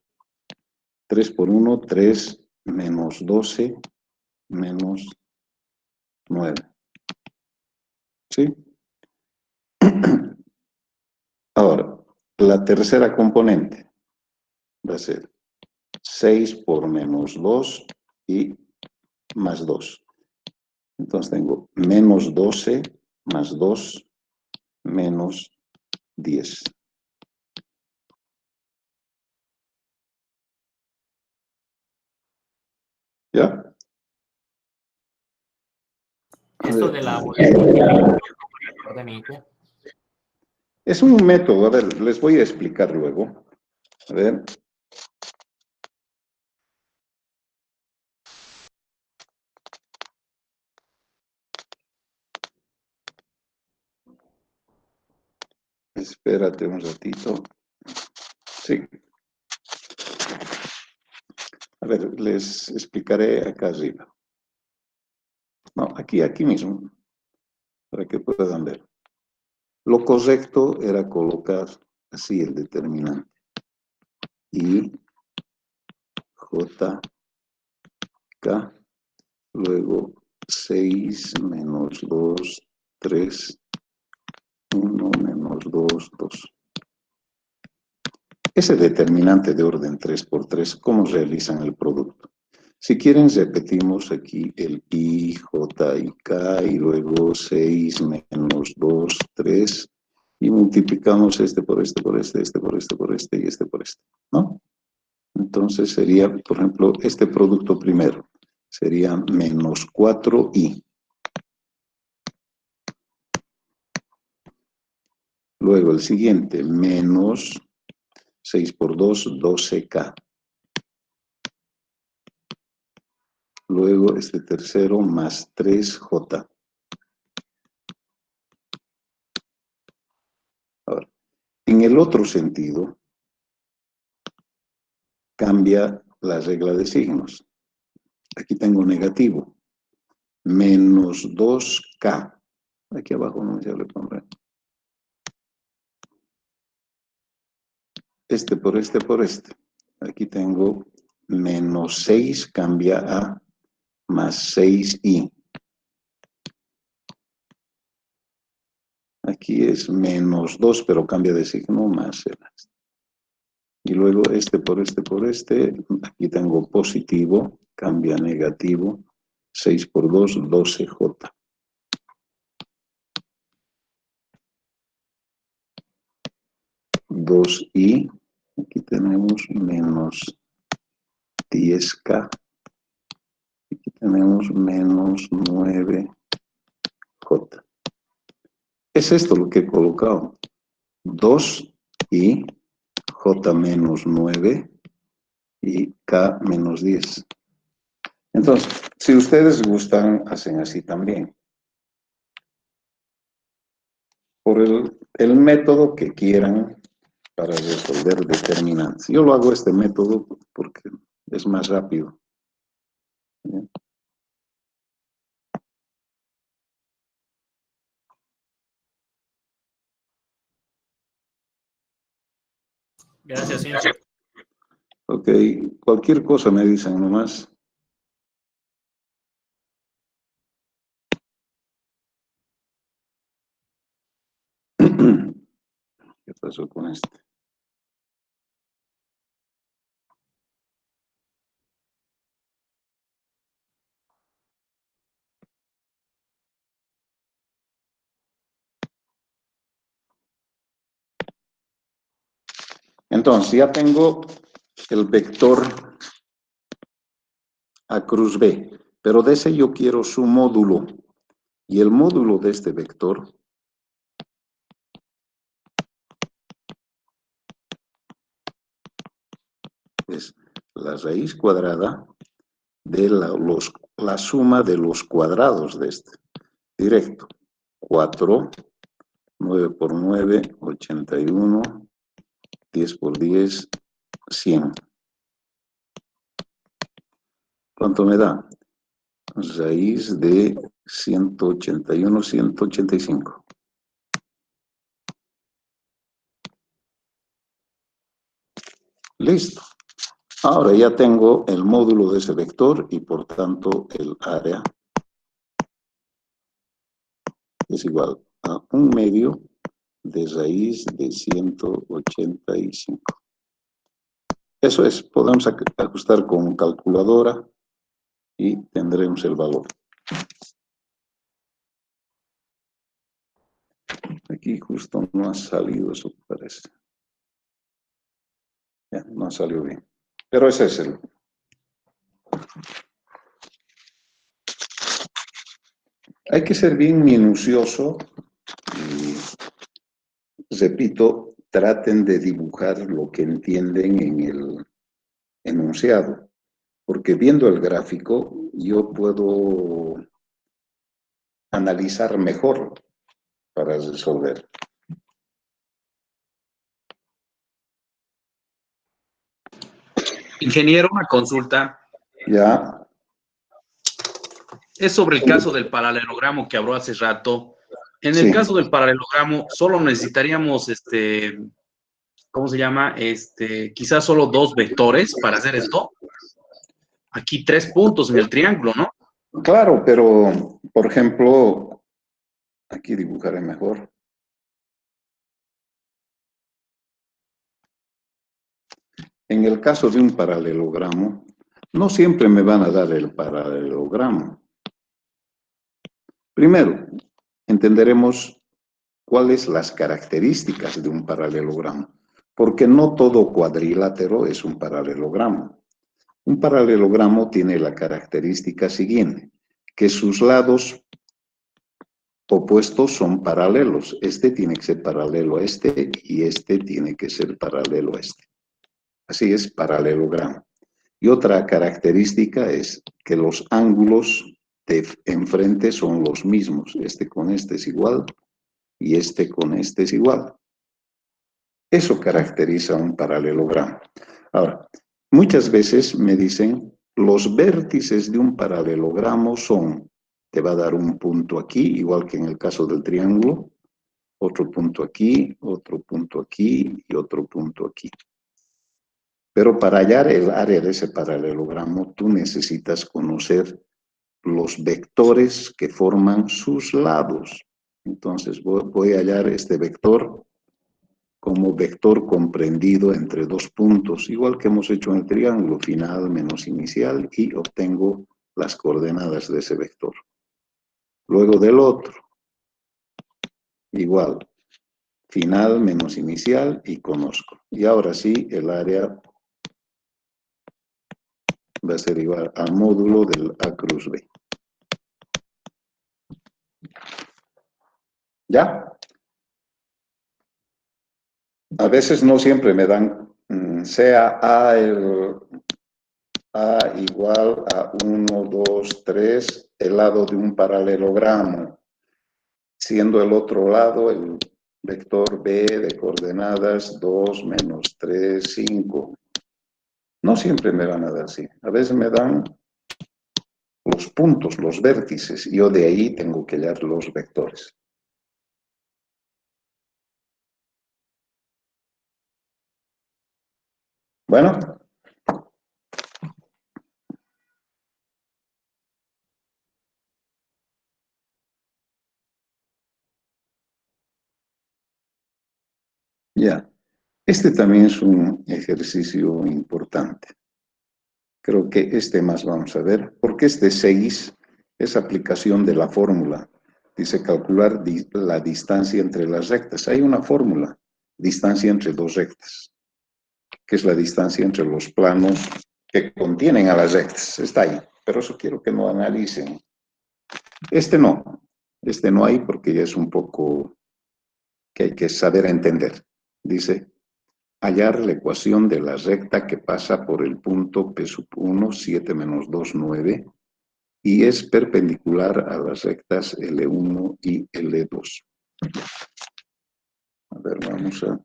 Speaker 1: 3 por 1, 3 menos 12 menos 9. ¿Sí? Ahora, la tercera componente va a ser 6 por menos 2 y más 2. Entonces tengo menos 12 más 2 menos 10. ¿Ya?
Speaker 4: Esto de la orden Inca.
Speaker 1: Es un método, a ver, les voy a explicar luego. A ver. Espérate un ratito. Sí. A ver, les explicaré acá arriba. No, aquí mismo, para que puedan ver. Lo correcto era colocar así el determinante. I, J, K, luego 6 menos 2, 3, 1 menos 2, 2. ese determinante de orden 3×3, ¿cómo realizan el producto? Si quieren, repetimos aquí el I, J y K, y luego 6 menos 2, 3, y multiplicamos este por este, por este, este por este, por este, y este por este, ¿no? Entonces sería, por ejemplo, este producto primero, sería menos 4i. Luego el siguiente, menos 6 por 2, 12k. Luego este tercero más 3j. Ahora, en el otro sentido, cambia la regla de signos. Aquí tengo negativo. Menos 2k. Aquí abajo no se le pondré. Este por este por este. Aquí tengo menos 6 cambia a más 6i. Aquí es menos 2, pero cambia de signo más el. Y luego este por este por este. Aquí tengo positivo, cambia a negativo. 6 por 2, 12j. Y aquí tenemos menos 10k. Aquí tenemos menos 9j. Es esto lo que he colocado. 2i, j menos 9 y k menos 10. Entonces, si ustedes gustan, hacen así también. Por el método que quieran para resolver determinantes. Yo lo hago este método porque es más rápido. ¿Bien?
Speaker 4: Gracias, señor.
Speaker 1: Ok, cualquier cosa me dicen nomás. ¿Qué pasó con este? Entonces, ya tengo el vector A cruz B, pero de ese yo quiero su módulo. Y el módulo de este vector es la raíz cuadrada de la suma de los cuadrados de este. Directo. 4, 9 por 9, 81, 10 por 10, 100. ¿Cuánto me da? Raíz de 181, 185. Listo. Ahora ya tengo el módulo de ese vector y por tanto el área es igual a 1/2 de raíz de 185. Eso es, podemos ajustar con calculadora y tendremos el valor. Aquí justo no ha salido eso, parece. Ya, no salió bien. Pero ese es el. Hay que ser bien minucioso y, repito, traten de dibujar lo que entienden en el enunciado, porque viendo el gráfico yo puedo analizar mejor para resolver.
Speaker 2: Ingeniero, una consulta.
Speaker 1: Ya.
Speaker 2: Es sobre el caso del paralelogramo que habló hace rato. En el
Speaker 1: Sí.
Speaker 2: caso del paralelogramo, solo necesitaríamos, ¿cómo se llama? Quizás solo 2 vectores para hacer esto. Aquí 3 puntos en el triángulo, ¿no?
Speaker 1: Claro, pero, por ejemplo, aquí dibujaré mejor. En el caso de un paralelogramo, no siempre me van a dar el paralelogramo. Primero, entenderemos cuáles las características de un paralelogramo, porque no todo cuadrilátero es un paralelogramo. Un paralelogramo tiene la característica siguiente, que sus lados opuestos son paralelos. Este tiene que ser paralelo a este y este tiene que ser paralelo a este. Así es paralelogramo. Y otra característica es que los ángulos de enfrente son los mismos. Este con este es igual y este con este es igual. Eso caracteriza un paralelogramo. Ahora, muchas veces me dicen, los vértices de un paralelogramo son, te va a dar un punto aquí, igual que en el caso del triángulo, otro punto aquí y otro punto aquí. Pero para hallar el área de ese paralelogramo, tú necesitas conocer los vectores que forman sus lados. Entonces voy a hallar este vector como vector comprendido entre dos puntos, igual que hemos hecho en el triángulo, final menos inicial, y obtengo las coordenadas de ese vector. Luego del otro, igual, final menos inicial y conozco. Y ahora sí, el área va a ser igual al módulo del A cruz B. ¿Ya? A veces no siempre me dan, sea A igual a 1, 2, 3, el lado de un paralelogramo, siendo el otro lado el vector B de coordenadas 2, menos 3, 5. No siempre me van a dar así. A veces me dan los puntos, los vértices, y yo de ahí tengo que hallar los vectores. Bueno. Ya. Este también es un ejercicio importante. Creo que este más vamos a ver, porque este 6 es aplicación de la fórmula. Dice calcular la distancia entre las rectas. Hay una fórmula, distancia entre dos rectas, que es la distancia entre los planos que contienen a las rectas. Está ahí, pero eso quiero que no analicen. Este no hay porque ya es un poco que hay que saber entender. Dice, hallar la ecuación de la recta que pasa por el punto P1, 7 menos 2, 9, y es perpendicular a las rectas L1 y L2. A ver, vamos a...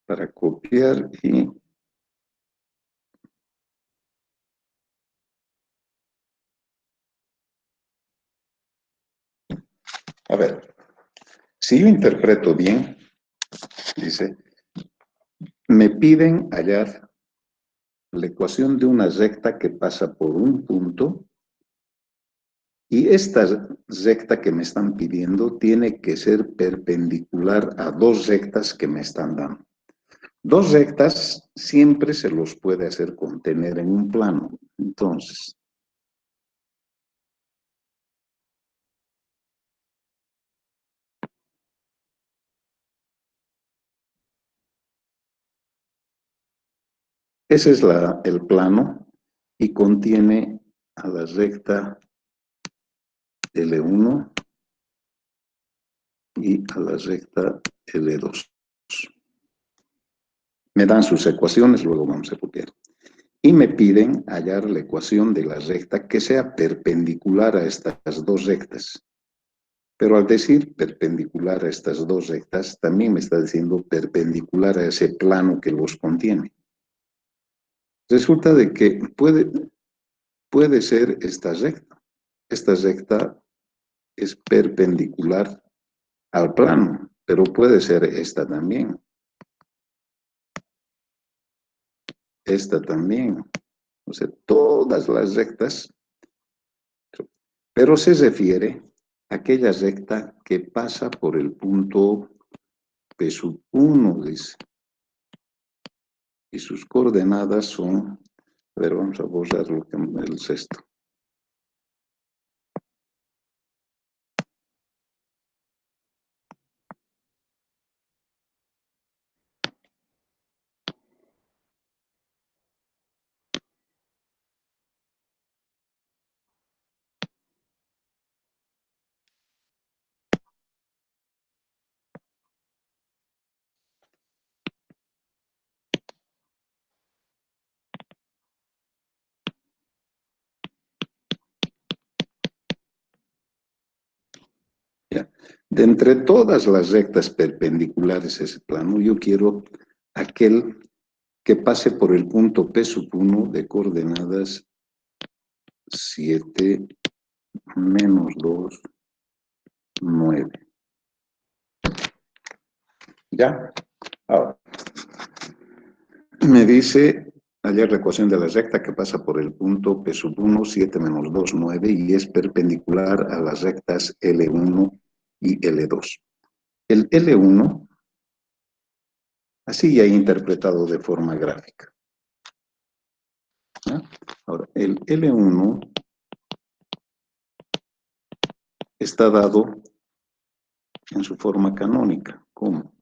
Speaker 1: para copiar y... A ver, si yo interpreto bien, dice, me piden hallar la ecuación de una recta que pasa por un punto y esta recta que me están pidiendo tiene que ser perpendicular a dos rectas que me están dando. Dos rectas siempre se los puede hacer contener en un plano. Entonces, ese es el plano y contiene a la recta L1 y a la recta L2. Me dan sus ecuaciones, luego vamos a copiar. Y me piden hallar la ecuación de la recta que sea perpendicular a estas dos rectas. Pero al decir perpendicular a estas dos rectas, también me está diciendo perpendicular a ese plano que los contiene. Resulta de que puede ser esta recta. Esta recta es perpendicular al plano, pero puede ser esta también. Esta también. O sea, todas las rectas, pero se refiere a aquella recta que pasa por el punto P sub 1, dice. Y sus coordenadas son, a ver, vamos a borrar el sexto. Ya. De entre todas las rectas perpendiculares a ese plano, yo quiero aquel que pase por el punto P sub 1 de coordenadas 7, menos 2, 9. ¿Ya? Ahora, me dice hallar la ecuación de la recta que pasa por el punto P sub 1, 7 menos 2, 9, y es perpendicular a las rectas L1 y L2. El L1, así ya he interpretado de forma gráfica. ¿Ya? Ahora, el L1 está dado en su forma canónica, como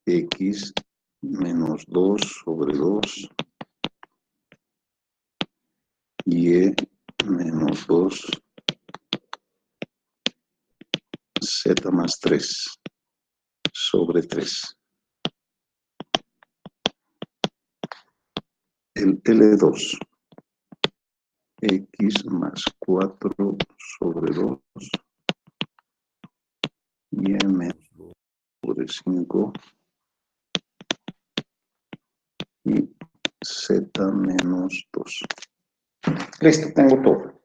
Speaker 1: x menos 2 sobre 2 y menos 2 z más 3 sobre 3. El L2, x más 4 sobre 2 y menos 2 sobre 5 y z menos 2. Listo, tengo todo.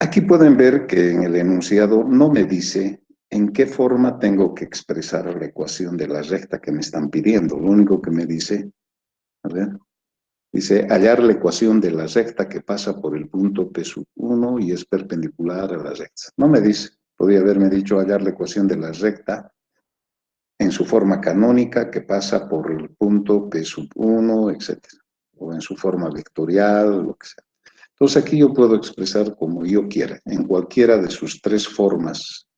Speaker 1: Aquí pueden ver que en el enunciado no me dice en qué forma tengo que expresar la ecuación de la recta que me están pidiendo. Lo único que me dice, a ver, dice hallar la ecuación de la recta que pasa por el punto P sub 1 y es perpendicular a la recta. No me dice, podría haberme dicho hallar la ecuación de la recta en su forma canónica que pasa por el punto P sub 1, etc. O en su forma vectorial, lo que sea. Entonces aquí yo puedo expresar como yo quiera, en cualquiera de sus tres formas,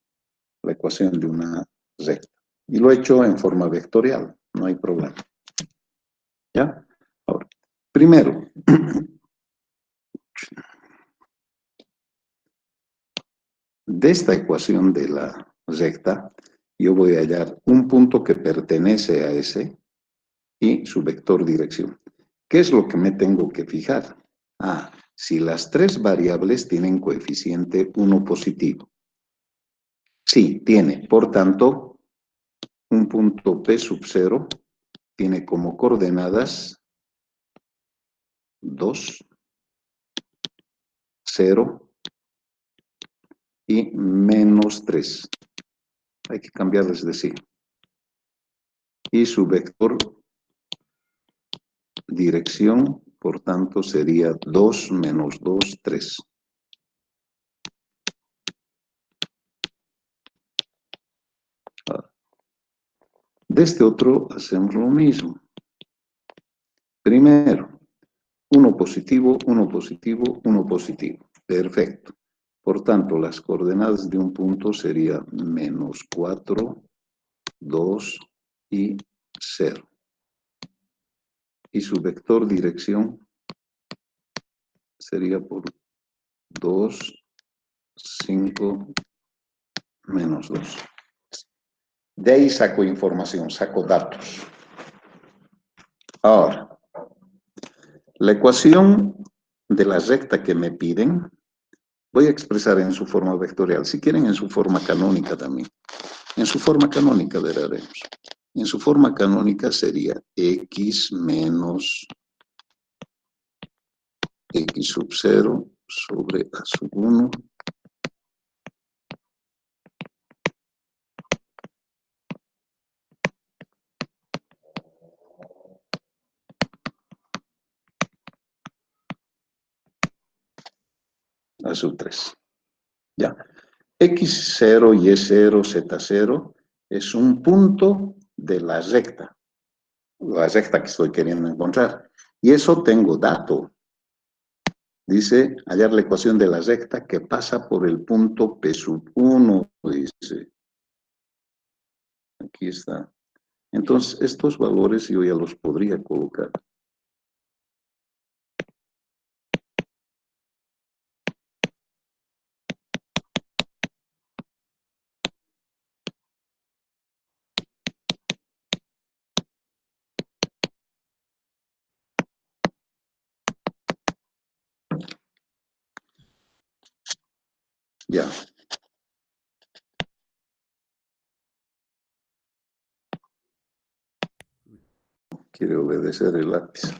Speaker 1: la ecuación de una recta. Y lo he hecho en forma vectorial, no hay problema. ¿Ya? Ahora, primero, de esta ecuación de la recta, yo voy a hallar un punto que pertenece a ese y su vector dirección. ¿Qué es lo que me tengo que fijar? Ah, si las tres variables tienen coeficiente 1 positivo. Sí, tiene. Por tanto, un punto P sub 0 tiene como coordenadas 2, 0 y menos 3. Hay que cambiarles de signo. Y su vector dirección, por tanto, sería 2 menos 2, 3. De este otro hacemos lo mismo. Primero, 1 positivo, 1 positivo, 1 positivo. Perfecto. Por tanto, las coordenadas de un punto serían menos 4, 2 y 0. Y su vector dirección sería por 2, 5, menos 2. De ahí saco información, saco datos. Ahora, la ecuación de la recta que me piden, voy a expresar en su forma vectorial, si quieren en su forma canónica también. En su forma canónica veremos. En su forma canónica sería x menos x sub 0 sobre a sub 1 a sub 3. Ya. X0, Y0, Z0 es un punto de la recta que estoy queriendo encontrar. Y eso tengo dato. Dice, hallar la ecuación de la recta que pasa por el punto P sub 1, dice. Aquí está. Entonces, estos valores yo ya los podría colocar. Ya. Quiere obedecer el lápiz.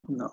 Speaker 1: No.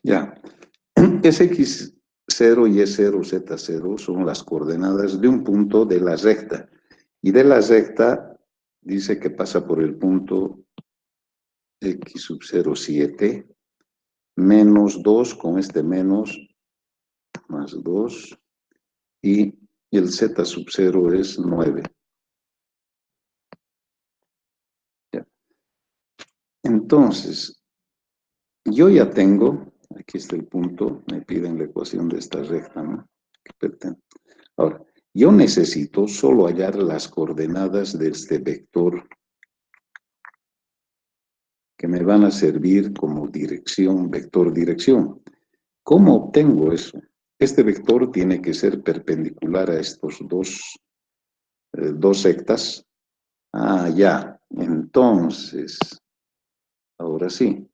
Speaker 1: Ya. SX0, Y0, Z0 son las coordenadas de un punto de la recta. Y de la recta dice que pasa por el punto X sub 0, 7, menos 2 con este menos, más 2, y el Z sub 0 es 9. Ya. Entonces, yo ya tengo, aquí está el punto, me piden la ecuación de esta recta, ¿no? Ahora, yo necesito solo hallar las coordenadas de este vector que me van a servir como dirección, vector dirección. ¿Cómo obtengo eso? Este vector tiene que ser perpendicular a estos dos rectas. Ah, ya. Entonces, ahora sí.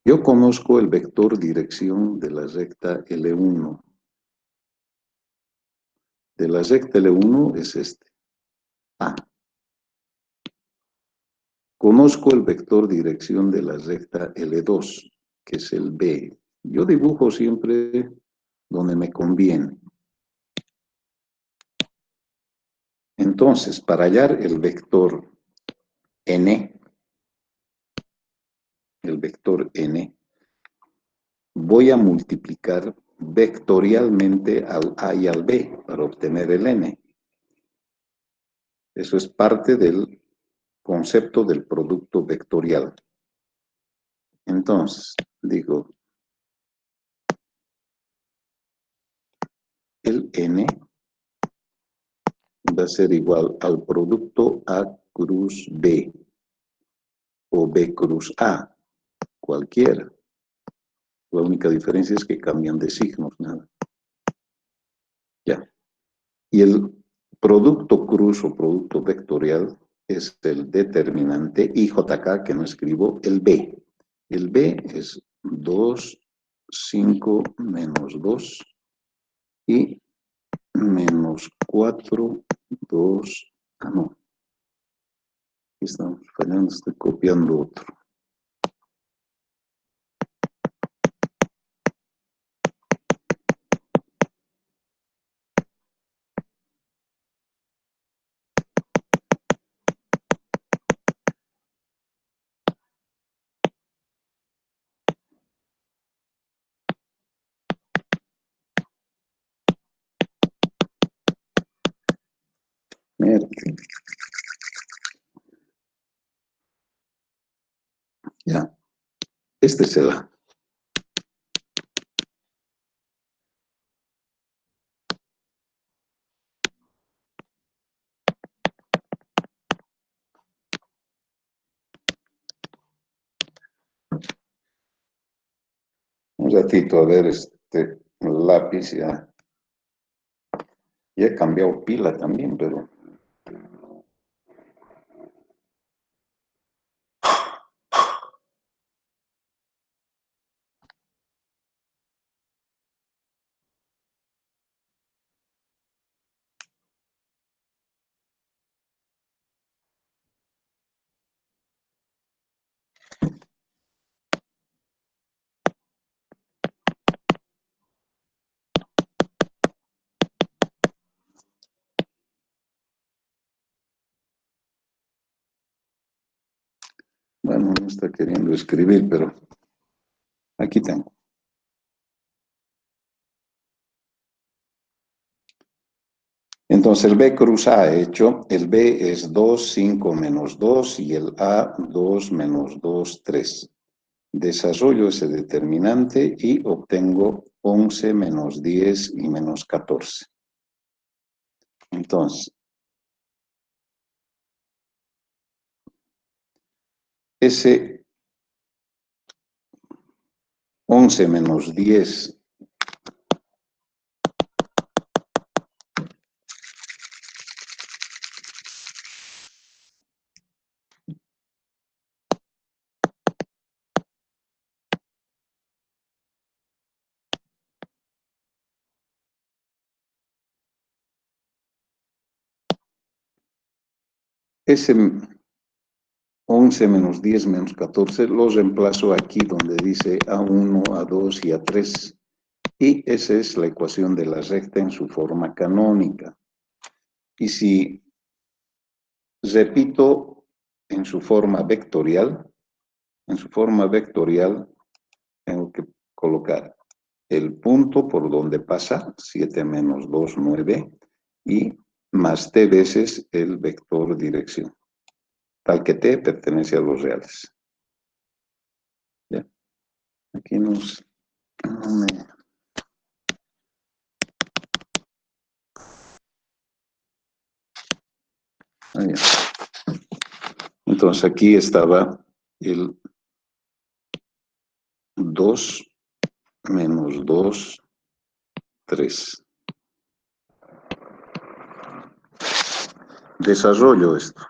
Speaker 1: Yo conozco el vector dirección de la recta L1. De la recta L1 es este. A. Conozco el vector dirección de la recta L2, que es el B. Yo dibujo siempre donde me conviene. Entonces, para hallar el vector n, voy a multiplicar vectorialmente al A y al B para obtener el n. Eso es parte del concepto del producto vectorial. Entonces, digo, el n va a ser igual al producto A cruz B o B cruz A, cualquiera. La única diferencia es que cambian de signos, nada. Ya. Y el producto cruz o producto vectorial es el determinante IJK, que no escribo, el B. El B es 2, 5, menos 2 y menos 4, 2, no. Aquí estamos fallando, estoy copiando otro. Merkel. Ya, este se da. Un ratito, a ver, el lápiz ya. Ya he cambiado pila también, pero... Bueno, no está queriendo escribir, pero aquí tengo. Entonces el B cruz A hecho, el B es 2, 5 menos 2 y el A 2 menos 2, 3. Desarrollo ese determinante y obtengo 11 menos 10 y menos 14. Entonces, ese 11 menos 10 ese 11 menos 10 menos 14 lo reemplazo aquí donde dice A1, A2 y A3. Y esa es la ecuación de la recta en su forma canónica. Y si repito en su forma vectorial, tengo que colocar el punto por donde pasa, 7 menos 2, 9, y más t veces el vector dirección, tal que t pertenece a los reales. ¿Ya? Aquí no me... Ah, ya. Entonces aquí estaba el 2 menos 2, 3. Desarrollo esto.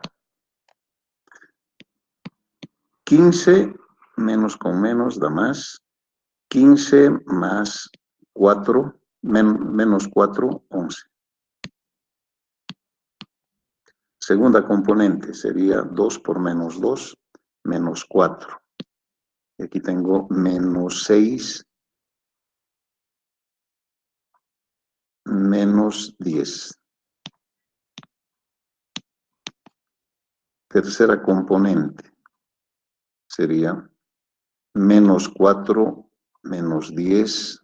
Speaker 1: 15 menos con menos da más. 15 más 4, menos 4, 11. Segunda componente sería 2 por menos 2, menos 4. Y aquí tengo menos 6, menos 10. Tercera componente sería menos 4, menos 10,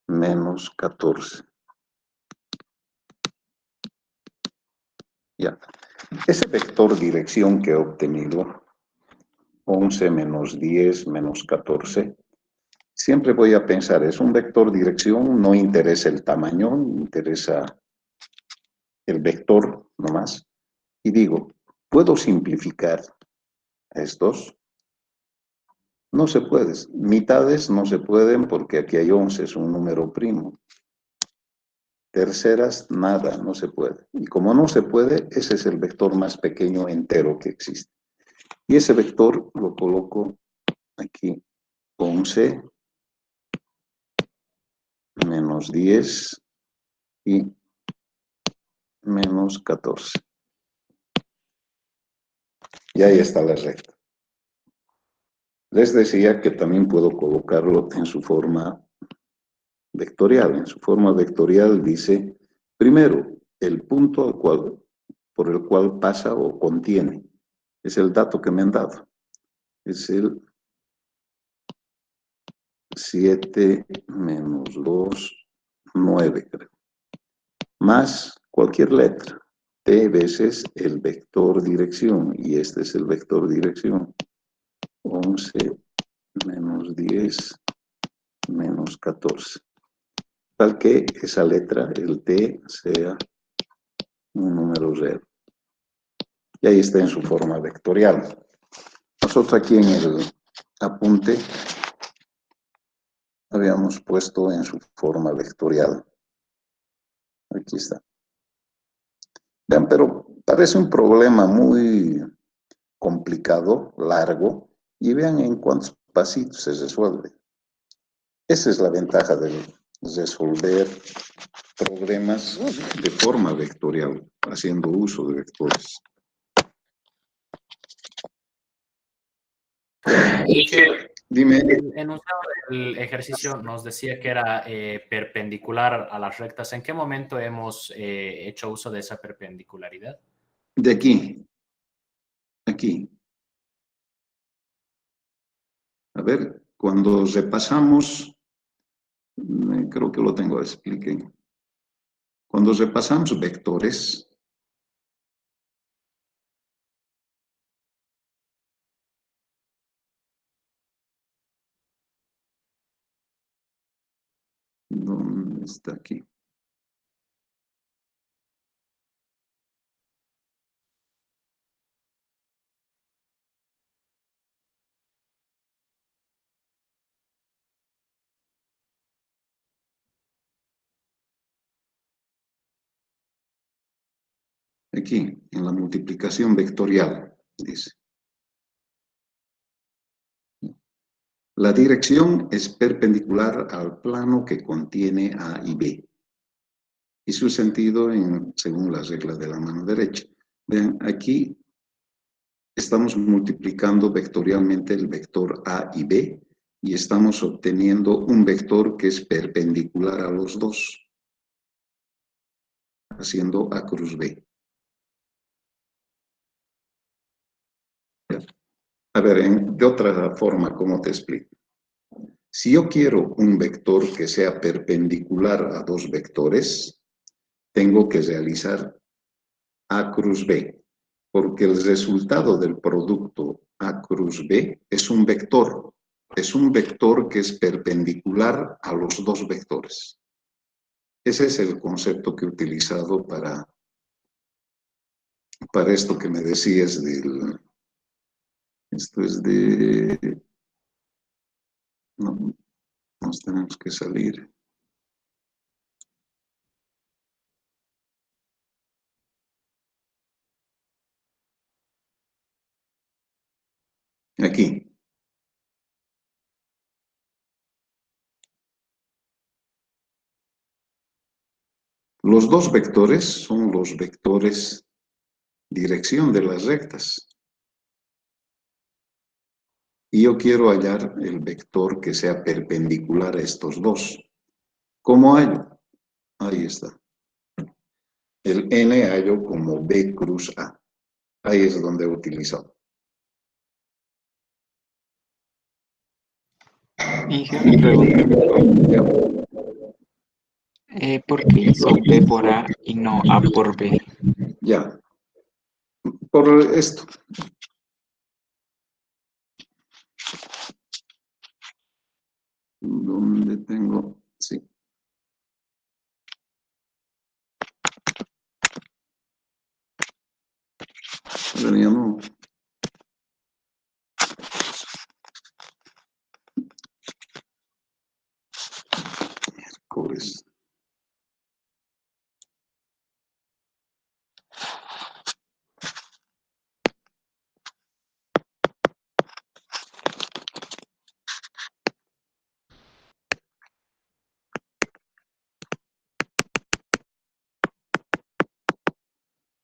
Speaker 1: menos 14. Ya. Ese vector dirección que he obtenido, 11 menos 10 menos 14, siempre voy a pensar, es un vector dirección, no interesa el tamaño, interesa el vector nomás. Y digo, ¿puedo simplificar estos? No se puede. Mitades no se pueden porque aquí hay 11, es un número primo. Terceras, nada, no se puede. Y como no se puede, ese es el vector más pequeño entero que existe. Y ese vector lo coloco aquí, 11 menos 10 y menos 14. Y ahí está la recta. Les decía que también puedo colocarlo en su forma vectorial. En su forma vectorial dice, primero, el punto por el cual pasa o contiene. Es el dato que me han dado. Es el 7 menos 2, 9, creo. Más cualquier letra. t veces el vector dirección, y este es el vector dirección, 11 menos 10 menos 14. Tal que esa letra, el t, sea un número 0. Y ahí está en su forma vectorial. Nosotros aquí en el apunte habíamos puesto en su forma vectorial. Aquí está. Vean, pero parece un problema muy complicado, largo, y vean en cuántos pasitos se resuelve. Esa es la ventaja de resolver problemas de forma vectorial, haciendo uso de vectores.
Speaker 4: Inge,
Speaker 1: Dime.
Speaker 4: el enunciado del ejercicio nos decía que era perpendicular a las rectas. ¿En qué momento hemos hecho uso de esa perpendicularidad?
Speaker 1: De aquí. Aquí. A ver, cuando repasamos, creo que lo tengo, expliquen. Cuando repasamos vectores, ¿dónde está aquí? Aquí, en la multiplicación vectorial, dice. La dirección es perpendicular al plano que contiene A y B. Y su sentido según las reglas de la mano derecha. Vean, aquí estamos multiplicando vectorialmente el vector A y B y estamos obteniendo un vector que es perpendicular a los dos, haciendo A cruz B. A ver, de otra forma, ¿cómo te explico? Si yo quiero un vector que sea perpendicular a dos vectores, tengo que realizar A cruz B, porque el resultado del producto A cruz B es un vector que es perpendicular a los dos vectores. Ese es el concepto que he utilizado para esto que me decías del... Esto es de... No, nos tenemos que salir. Aquí. Los dos vectores son los vectores dirección de las rectas. Y yo quiero hallar el vector que sea perpendicular a estos dos. ¿Cómo hallo? Ahí está. El n hallo como B cruz A. Ahí es donde he utilizado.
Speaker 5: Inge, mi pregunta. ¿Por qué hizo B por A y no A por B?
Speaker 1: Ya. Por esto. ¿Dónde tengo? Sí. Pero ya no. Miércoles.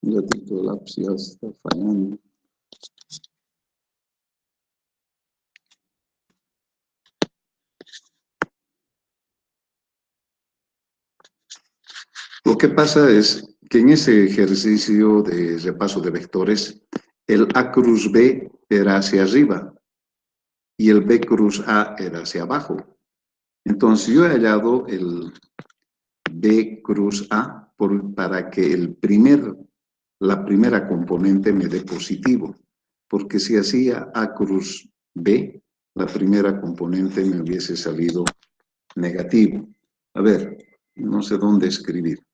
Speaker 1: El gatito de lápiz ya está fallando. Lo que pasa es que en ese ejercicio de repaso de vectores, el A cruz B era hacia arriba y el B cruz A era hacia abajo. Entonces yo he hallado el B cruz A para que la primera componente me dé positivo, porque si hacía A cruz B, la primera componente me hubiese salido negativo. A ver, no sé dónde escribir.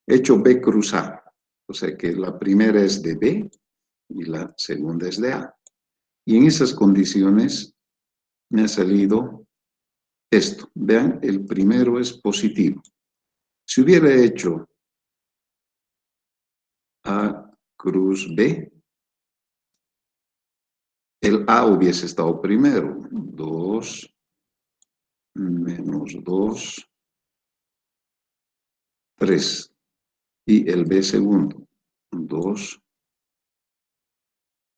Speaker 1: He hecho B cruz A, o sea que la primera es de B y la segunda es de A. Y en esas condiciones me ha salido esto. Vean, el primero es positivo. Si hubiera hecho A cruz B, el A hubiese estado primero. 2 menos 2, 3. Y el B segundo. 2,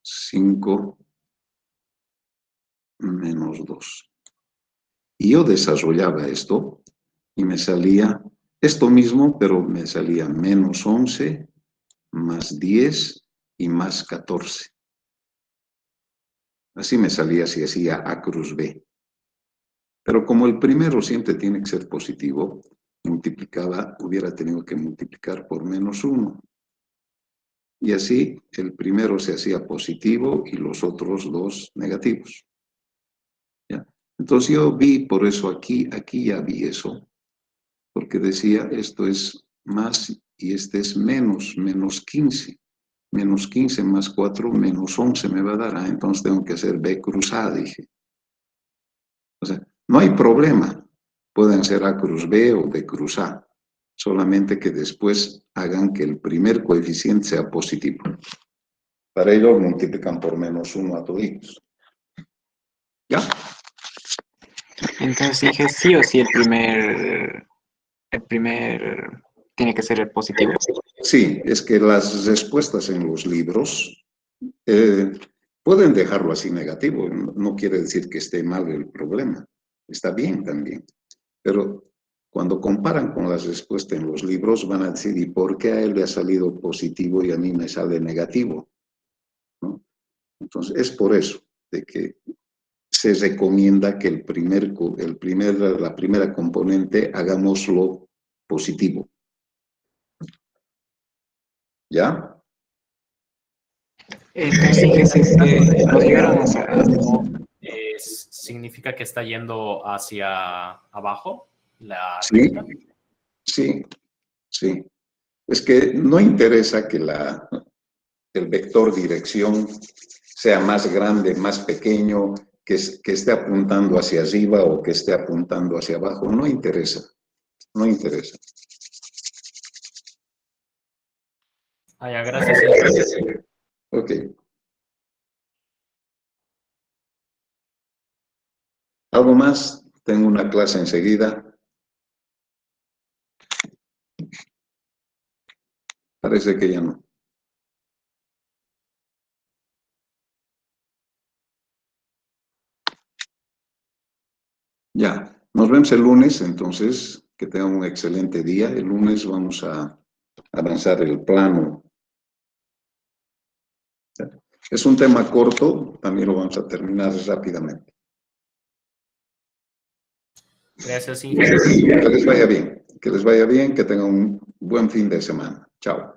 Speaker 1: 5, menos 2. Y yo desarrollaba esto y me salía esto mismo, pero me salía menos 11, más 10 y más 14. Así me salía si hacía A cruz B. Pero como el primero siempre tiene que ser positivo, hubiera tenido que multiplicar por menos 1. Y así el primero se hacía positivo y los otros dos negativos. ¿Ya? Entonces yo vi, por eso aquí ya vi eso, porque decía esto es más y este es menos 15. Menos 15 más 4, menos 11 me va a dar. Entonces tengo que hacer B cruz A, dije. O sea, no hay problema. Pueden ser A cruz B o B cruz A. Solamente que después hagan que el primer coeficiente sea positivo. Para ello multiplican por menos 1 a toditos. ¿Ya?
Speaker 5: Entonces dije sí o sí el primer tiene que ser el positivo.
Speaker 1: Sí, es que las respuestas en los libros pueden dejarlo así negativo. No quiere decir que esté mal el problema. Está bien también. Pero cuando comparan con las respuestas en los libros, van a decir, ¿y por qué a él le ha salido positivo y a mí me sale negativo? ¿No? Entonces, es por eso de que se recomienda que la primera componente hagámoslo positivo. ¿Ya?
Speaker 5: Entonces, nos llegaron
Speaker 4: ¿Significa que está yendo hacia abajo la
Speaker 1: Sí,
Speaker 4: recta?
Speaker 1: sí, sí. Es que no interesa que el vector dirección sea más grande, más pequeño, que esté apuntando hacia arriba o que esté apuntando hacia abajo. No interesa. No interesa.
Speaker 4: Ya, gracias.
Speaker 1: Ok. ¿Algo más? Tengo una clase enseguida. Parece que ya no. Ya, nos vemos el lunes, entonces, que tengan un excelente día. El lunes vamos a avanzar el plano. Es un tema corto, también lo vamos a terminar rápidamente.
Speaker 4: Gracias,
Speaker 1: Que les vaya bien, que tengan un buen fin de semana. Chao.